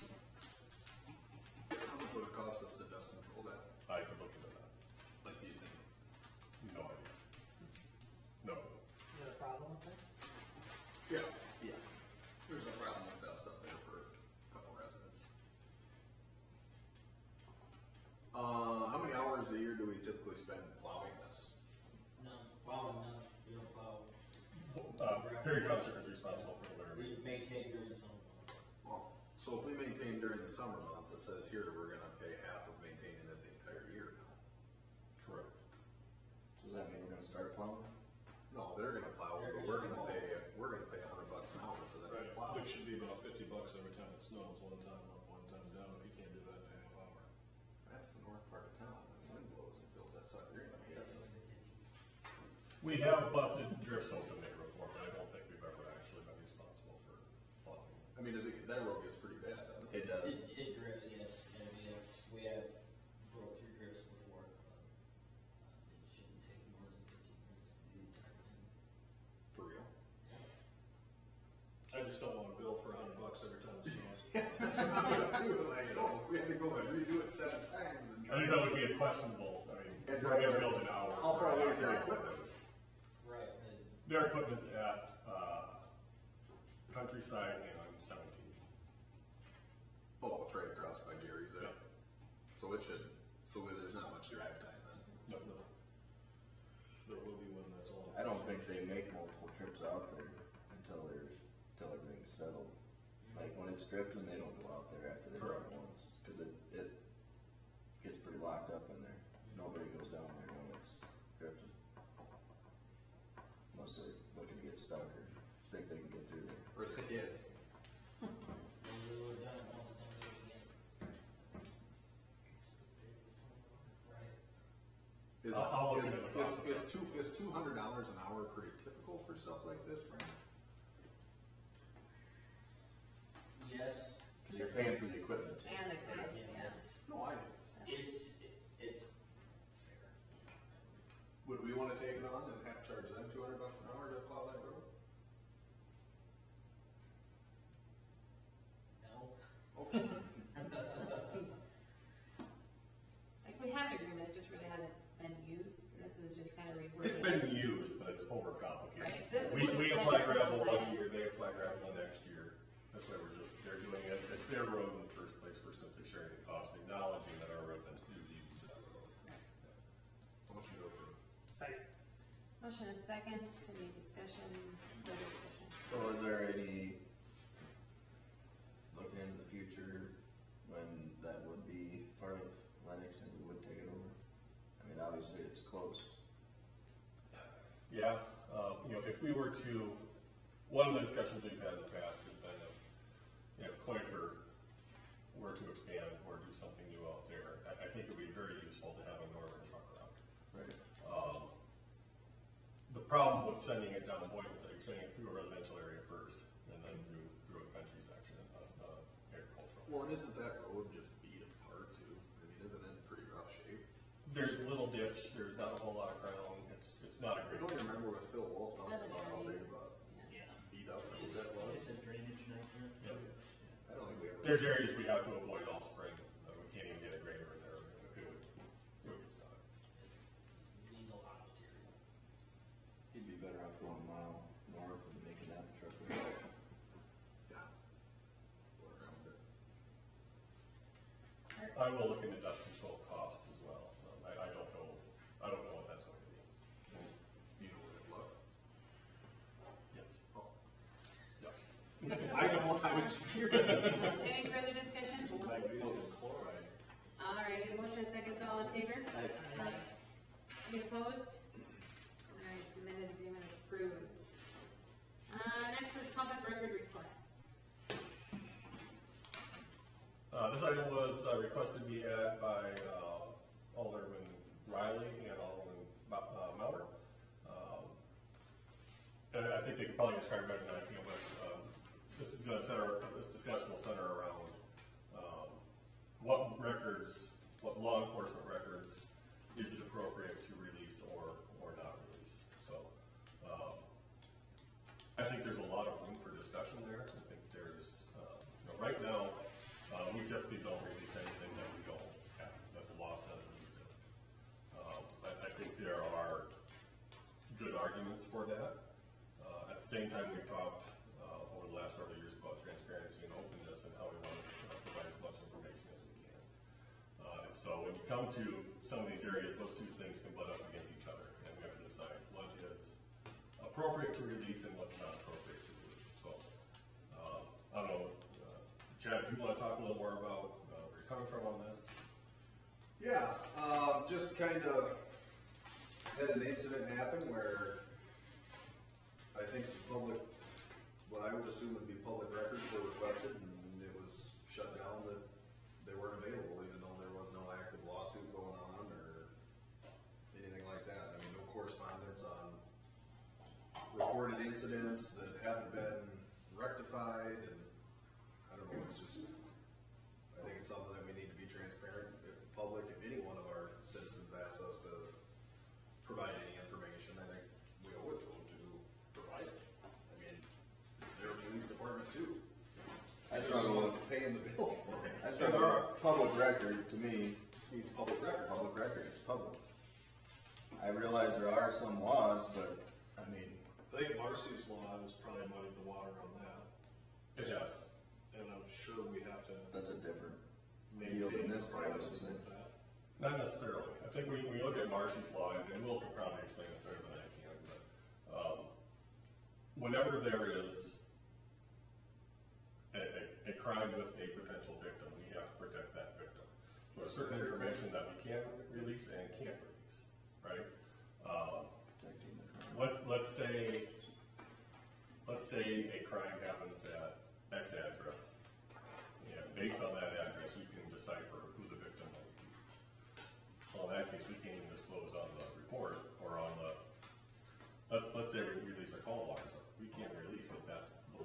How much would it cost us to dust control that? I could look into that. Like, do you think? No idea. No. Is there a problem with that? Yeah. Yeah. There's a problem with dust up there for a couple residents. typically spend plowing this? No, plowing, no, we don't plow. Perry Township is responsible for the winter. We maintain during the summer. Well, so if we maintain during the summer months, it says here we're gonna pay half of maintaining it the entire year now. Correct. Does that mean we're gonna start plowing? No, they're gonna plow, but we're gonna pay $100 an hour for them to plow. Which should be about $50 every time it snows, one time up, one time down, if you can't do that in a half hour. That's the north part of town, and the wind blows and fills that sucker in, I guess. We have busted drift soap in there before, but I don't think we've ever actually been responsible for plowing. I mean, that road gets pretty bad, doesn't it? It does. It drifts, yes, and we have broke through drifts before, but it shouldn't take more than 15 minutes to do the entire thing. For real? I just don't want a bill for $100 every time it snows. That's what I'm gonna do, like, oh, we had to go and redo it 7 times. I think that would be a questionable, I mean, we're gonna build an hour. How far away is their equipment? Right. Their equipment's at, Countryside and 17. Oh, it's right across by Jerry's there. Yeah. So there's not much drive time then. No. There will be one that's all. I don't think they make multiple trips out there until everything's settled. Like when it's drifting, they don't go out there after they've done it once, cause it gets pretty locked up in there. Nobody goes down there when it's drifting. Unless they're looking to get stuck or think they can get through there. Or the kids. And we were done once, then we again. Right. I'll look into the cost. Is $200 an hour pretty typical for stuff like this, Frank? Yes. Cause you're paying for the equipment. And the cost, Yes. No, I, It's fair. would we wanna take it on and charge them $200 an hour to plow that road? No. Okay. Like, we have an agreement, it just really hasn't been used, this is just kind of rewording. It's been used, but it's overcomplicated. Right, this We was apply kind of gravel one simplified. year, they apply gravel the next year. That's why they're doing it, it's their road in the first place, we're simply sharing the cost, acknowledging that our residents do use that road. Motion to approve. Second. Motion is second, any discussion, further discussion? So is there any, looking into the future, when that would be part of Lennox and we would take it over? I mean, obviously it's close. Yeah, if we were to, one of the discussions we've had in the past has been if Quaker were to expand or do something new out there, I think it would be very useful to have a northern truck route. Right. The problem with sending it down Boynton is that you're sending it through a residential area first, and then through a country section of agricultural. Well, and isn't that road just beat apart too? I mean, isn't it in pretty rough shape? There's a little ditch, there's not a whole lot of crown, it's not a I great. don't remember with Phil Wolf talking Another about how area. big of a Yeah. beat up road that was. It's a drainage nightmare. Yep. I don't think we ever. There's areas we have to avoid all spring, we can't even get a grader in there, it would get stuck. It needs a lot of material. You'd be better off going a mile north and making that the truck route. Yeah. Go around it. I will look into dust control costs as well, I don't know what that's going to be. You know what it looked. Yes. Oh. Yeah. I know, I was just curious. Any further discussion? Like using chloride. All right, we have a motion and second, all in favor? Aye. Any opposed? All right, amended agreement is approved. Next is public record requests. This item was requested to be added by Alderman Riley and Alderman Mauer. I think they could probably describe it better than I can, but this discussion will center around what law enforcement records is it appropriate to release or not release. So I think there's a lot of room for discussion there. I think there's, right now, we typically don't release anything that we don't have, that the law says release it. I think there are good arguments for that. At the same time, we've talked over the last several years about transparency and openness and how we want to provide as much information as we can. And so when you come to some of these areas, those two things can butt up against each other, and we have to decide what is appropriate to release and what's not appropriate to release. So, I don't know, Chad, do you want to talk a little more about where you're coming from on this? Yeah, just kind of had an incident happen where I think some public, what I would assume would be public records were requested, and it was shut down that they weren't available, even though there was no active lawsuit going on or anything like that. I mean, no correspondence on reported incidents that haven't been rectified, and I don't know, it's just, I think it's something that we need to be transparent. If the public, if any one of our citizens asks us to provide any information, I think we owe it to them to provide it. I mean, it's their police department too. I struggle with paying the bill for it. I struggle with public record. To me, It's public record. public record, it's public. I realize there are some laws, but I mean, I think Marcy's law has probably muddied the water on that, It has. and I'm sure we have to that's a different deal than maintain this law, privacy isn't it? with that. Not necessarily. I think when you look at Marcy's law, and Will can probably explain this better than I can, but whenever there is a crime with a potential victim, we have to protect that victim. So there's certain information that we can release and can't release, right? Protecting the crime. Let's say a crime happens at X address, and based on that address, you can decipher who the victim might be. Well, in that case, we can't even disclose on the report or on the, let's say we release a call log, we can't release if that's the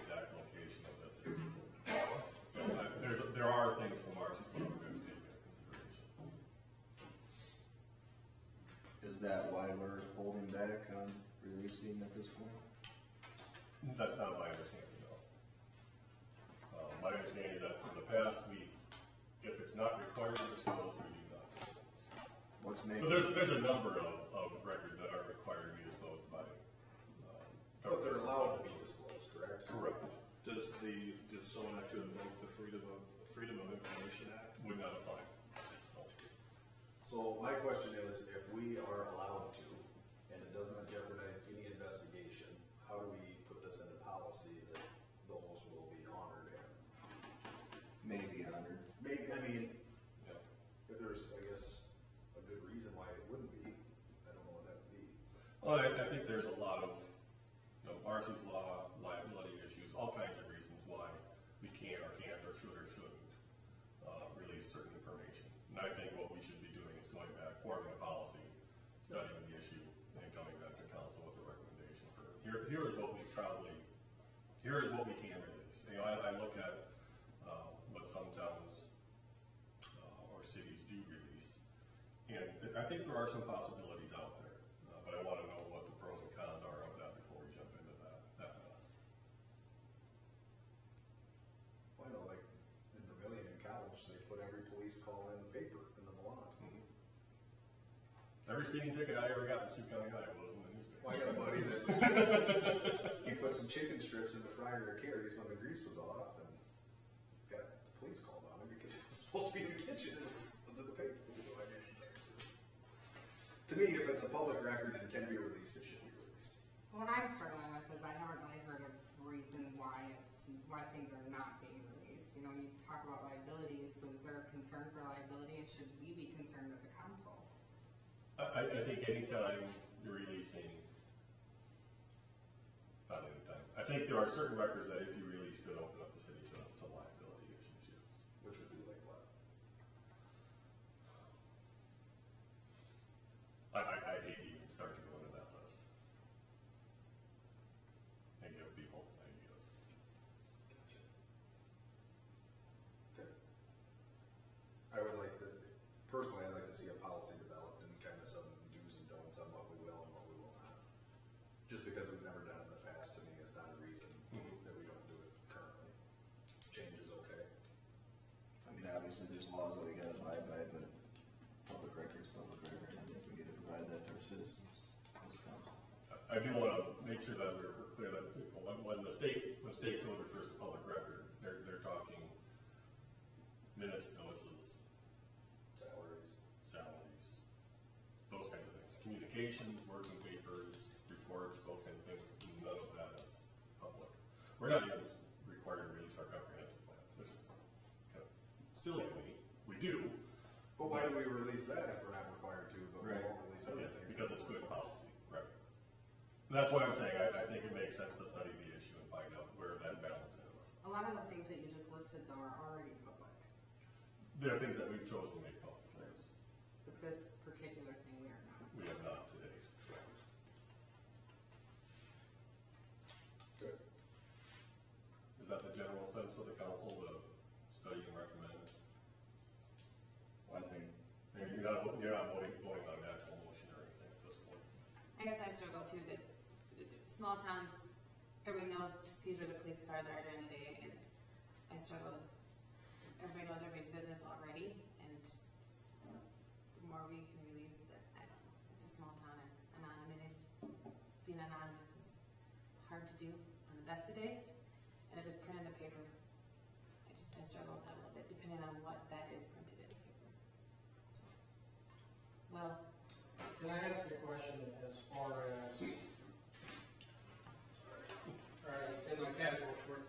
exact location of this incident. So there are things from Marcy's law we have to take into consideration. Is that why we're holding back on releasing at this point? That's not my understanding, though. My understanding is that in the past, if it's not required to disclose, we do not. What's But making, there's a number of records that are required to be disclosed by. But they're allowed to be disclosed, correct? Correct. Does someone have to invoke the Freedom of Information Act? Would not apply. So my question is, if we are allowed to, and it does not jeopardize any investigation, how do we put this into policy that those will be honored and maybe honored? maybe, I mean, Yeah. if there's, I guess, a good reason why it wouldn't be, I don't know what that would be. Well, I think there's a lot of, Marcy's law, liability issues, all kinds of reasons why we can or can't or should or shouldn't release certain information. And I think what we should be doing is going back, forming a policy, studying the issue, and coming back to council with a recommendation for, here is what we can release. I look at what some towns or cities do release, and I think there are some possibilities out there, but I want to know what the pros and cons are of that before we jump into that mess. Well, I know, like, in Vermillion in college, they put every police call in the paper, in the Milan. Every speeding ticket I ever got in Sioux County, Iowa was in the newspaper. Well, I got a buddy that, he put some chicken strips in the fryer of Carrie's when the grease was off, and got the police called on him because it was supposed to be in the kitchen, and it was in the paper. So I mean, to me, if it's a public record and can be released, it should be released. What I'm struggling with is I haven't really heard a reason why things are not being released. You know, you talk about liability, so is there a concern for liability, and should we be concerned as a council? I think anytime you're releasing, not anytime, I think there are certain records that if you release could open up the city to liability issues, yes. Which would be like what? I hate to even start to go into that list. And give people ideas. Gotcha. Okay. I would like to, personally, I'd like to see a policy developed and kind of some do's and don'ts on what we will and what we will not. Just because we've never done it in the past, to me, is not a reason that we don't do it currently. Change is okay. I mean, obviously there's laws that we gotta abide by, but public record's public record, and if we get to provide that to our citizens as council. I do want to make sure that we're clear that when the state code refers to public record, they're talking minutes, notices, Salaries. salaries. publications, working papers, reports, those kinds of things, none of that is public. We're not even required to release our comprehensive plan, which is kind of silly to me. We do. But why do we release that if we're not required to, but we Right. won't release other things? Because it's good policy, right? And that's why I'm saying I think it makes sense to study the issue and find out where that balance is. A lot of the things that you just listed though are already public, There are things that we've chosen to make public, yes. but this particular thing we are not. We have not to date. Good. Is that the general sense of the council to study and recommend? I think, You're not voting on an actual motion or anything at this point. I guess I struggle too, that small towns, everybody knows, sees where the police cars are during the day, and I struggle with, everybody knows everybody's business already, and the more we can release that, I don't know, it's a small town, and being anonymous is hard to do on the best of days, and if it's printed in the paper, I struggle with that a little bit, depending on what that is printed in the paper. So, well, Can I ask a question as far as, in my casual shorts,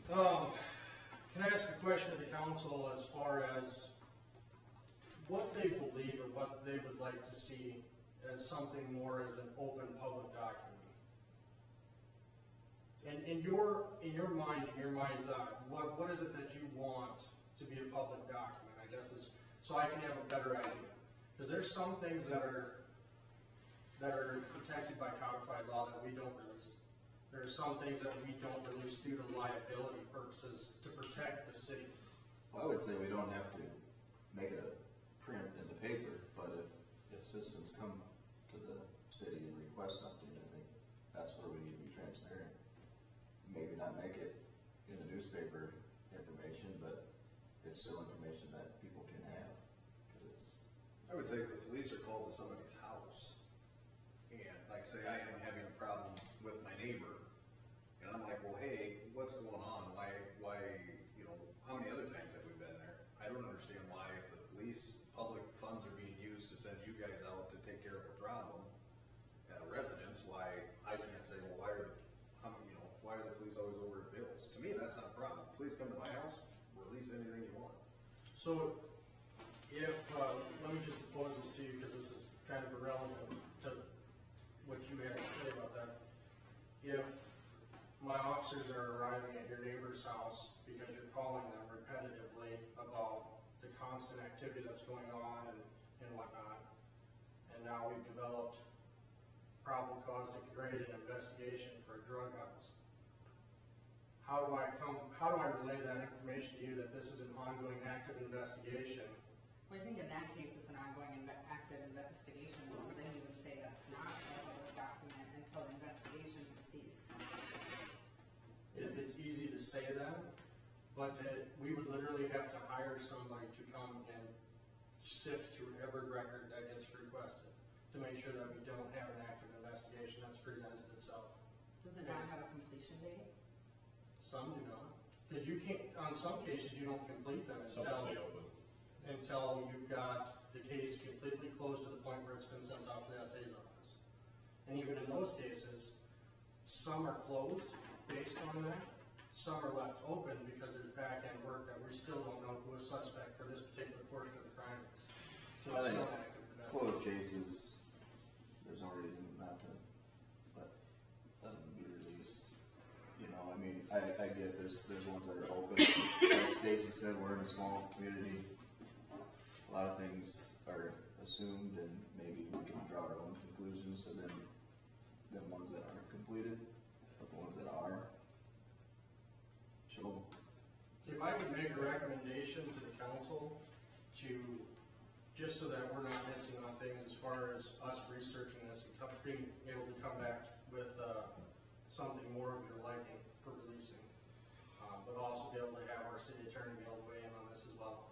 can I ask a question of the council as far as what they believe or what they would like to see as something more as an open public document? And in your mind, in your mind's eye, what is it that you want to be a public document? I guess is so I can have a better idea. Because there's some things that are protected by codified law that we don't release. There's some things that we don't release due to liability purposes to protect the city. I would say we don't have to make it a print in the paper, but if citizens come to the city and request something, I think that's where we need to be transparent. Maybe not make it in the newspaper information, but it's still information that people can have, because it's. I would say if the police are called to somebody's house, and like say I am having a problem with my neighbor, and I'm like, well, hey, what's going on? Why, you know, how many other times have we been there? I don't understand why if the police, public funds are being used to send you guys out to take care of a problem at a residence, why I can't say, well, why are the police always over at Bill's? To me, that's not a problem. Please come to my house, release anything you want. So, if, let me just pose this to you because this is kind of irrelevant to what you had to say about that. If my officers are arriving at your neighbor's house because you're calling them repetitively about the constant activity that's going on and whatnot, and now we've developed probable cause to create an investigation for a drug house, how do I relay that information to you that this is an ongoing active investigation? Well, I think in that case, it's an ongoing active investigation, so then you would say that's not a public document until the investigation has ceased. It's easy to say that, but we would literally have to hire somebody to come and sift through every record that gets requested to make sure that we don't have an active investigation that's presented itself. Does it not have a completion date? Some do not. Because you can't, on some cases, you don't complete them until you've got the case completely closed to the point where it's been sent out to the SA's office. And even in those cases, some are closed based on that, some are left open because there's back-end work that we still don't know who is suspect for this particular portion of the crime is. So it's still an active investigation. Closed cases, there's no reason not to let them be released. You know, I mean, I get there's ones that are open. Like Stacy said, we're in a small community. A lot of things are assumed, and maybe we can draw our own conclusions. So then, the ones that aren't completed, but the ones that are, show. If I could make a recommendation to the council to, just so that we're not missing on things as far as us researching this and being able to come back with something more of your liking for releasing, but also be able to have our city attorney be able to weigh in on this as well.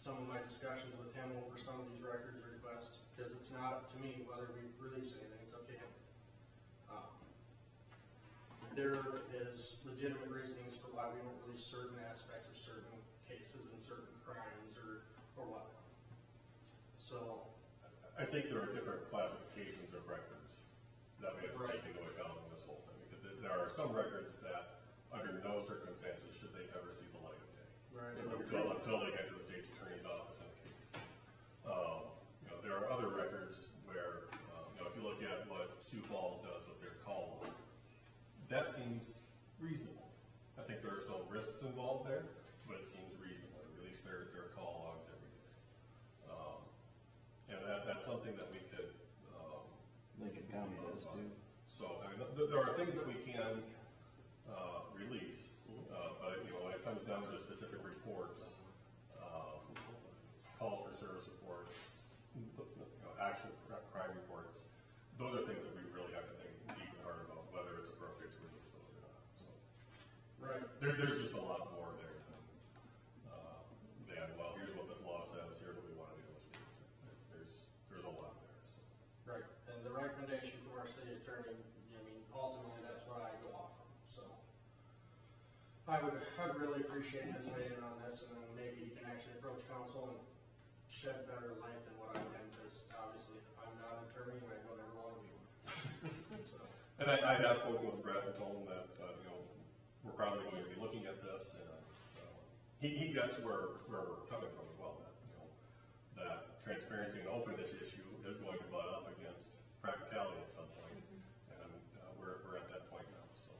Some of my discussions with him over some of these records requests, because it's not up to me whether we release anything, it's up to him. There is legitimate reasonings for why we don't release certain aspects of certain cases and certain crimes or whatnot. So, I think there are different classifications of records that we have to take into account in this whole thing, because there are some records that, under no circumstances, should they ever see the light of day. right. Until they get to the state's attorney's office in a case. There are other records where, if you look at what Sioux Falls does with their call log, that seems reasonable. I think there are still risks involved there, but it seems reasonable. They release their call logs every day. And that's something that we could, Lincoln County does too. So, I mean, there are things that we can release, but when it comes down to specific reports, calls for service reports, actual crime reports, those are things that we really have to think deep and hard about whether it's appropriate to release those or not. So, Right. there's just a lot more there than well, here's what this law says, here's what we want to do is release it. There's a lot there. So. Right, and the recommendation from our city attorney, I mean, ultimately, that's what I go off from, so. I'd really appreciate his weighing in on this, and then maybe he can actually approach council and shed better light than what I can, because obviously, I'm not an attorney, and I know never want to be one. So. And I have spoken with Brett and told him that, we're probably going to be looking at this, and he gets where we're coming from as well, that transparency and openness issue is going to butt up against practicality at some point, and we're at that point now, so.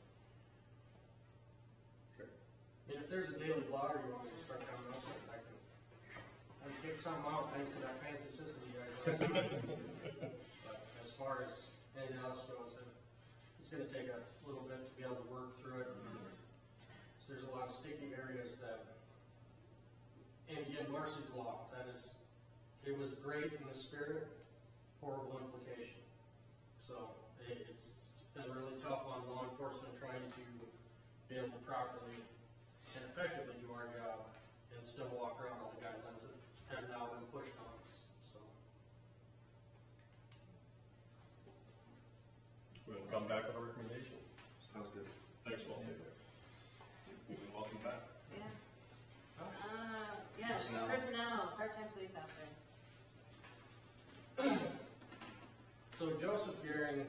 I mean, if there's a daily blogger you want me to start coming up with, I can kick something out, thanks to that fancy system you guys have. But as far as anything else goes, it's gonna take a little bit to be able to work through it. There's a lot of sticky areas that, and again, Marcy's law, it was great in the spirit, horrible implication. So it's been really tough on law enforcement trying to be able to properly and effectively do our job and still walk around all the guidelines that have now been pushed on us, so. We'll come back with a recommendation. Sounds good. Thanks, Will. Welcome back. Yeah. Yes, personnel, part-time police officer. So Joseph Gearing,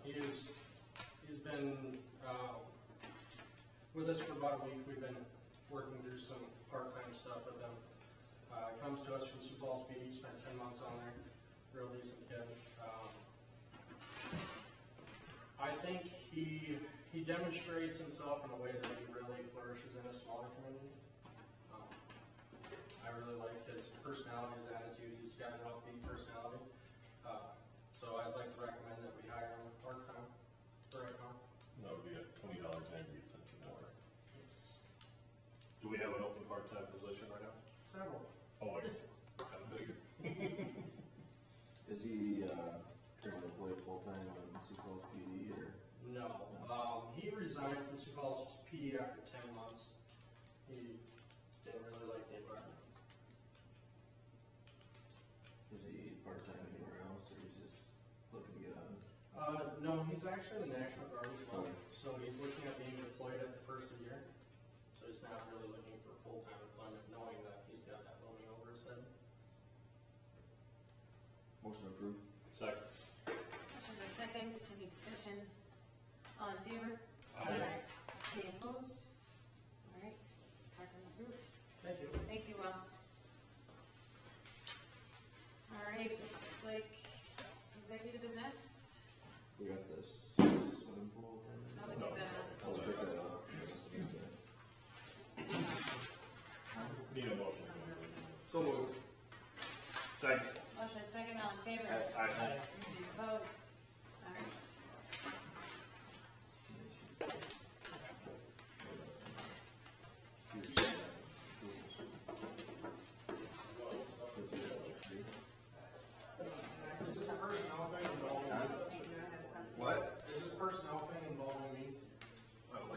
he's been with us for about a week. We've been working through some part-time stuff with him. Comes to us from Sioux Falls PD, spent 10 months on there, real decent kid. I think he demonstrates himself in a way that he really flourishes in a smaller community. I really like his personality, his attitude. He's got an upbeat personality. So I'd like to recommend that we hire him part-time for right now. That would be at $20.98 an hour. Do we have an open part-time position right now? Several. Oh, wait. I figured. Is he currently employed full-time on Sioux Falls PD or? No. He resigned from Sioux Falls PD after 10 months. He didn't really like the environment. Is he part-time anywhere else, or he's just looking to get out? No, he's actually in the National Guard as well. Okay. So he's looking at being deployed at the first of the year. So he's not really looking for full-time employment, knowing that he's got that looming over his head. Motion approved. Second. Motion by second, any discussion? All in favor? Aye. Any opposed? All right, part-time approved. Thank you. Thank you, Will. All right, looks like executive is next. We got this swimming pool thing. I'll look at that. Let's pick that up. Need a motion. So moved. Second. Motion is second, all in favor? Aye. Any opposed?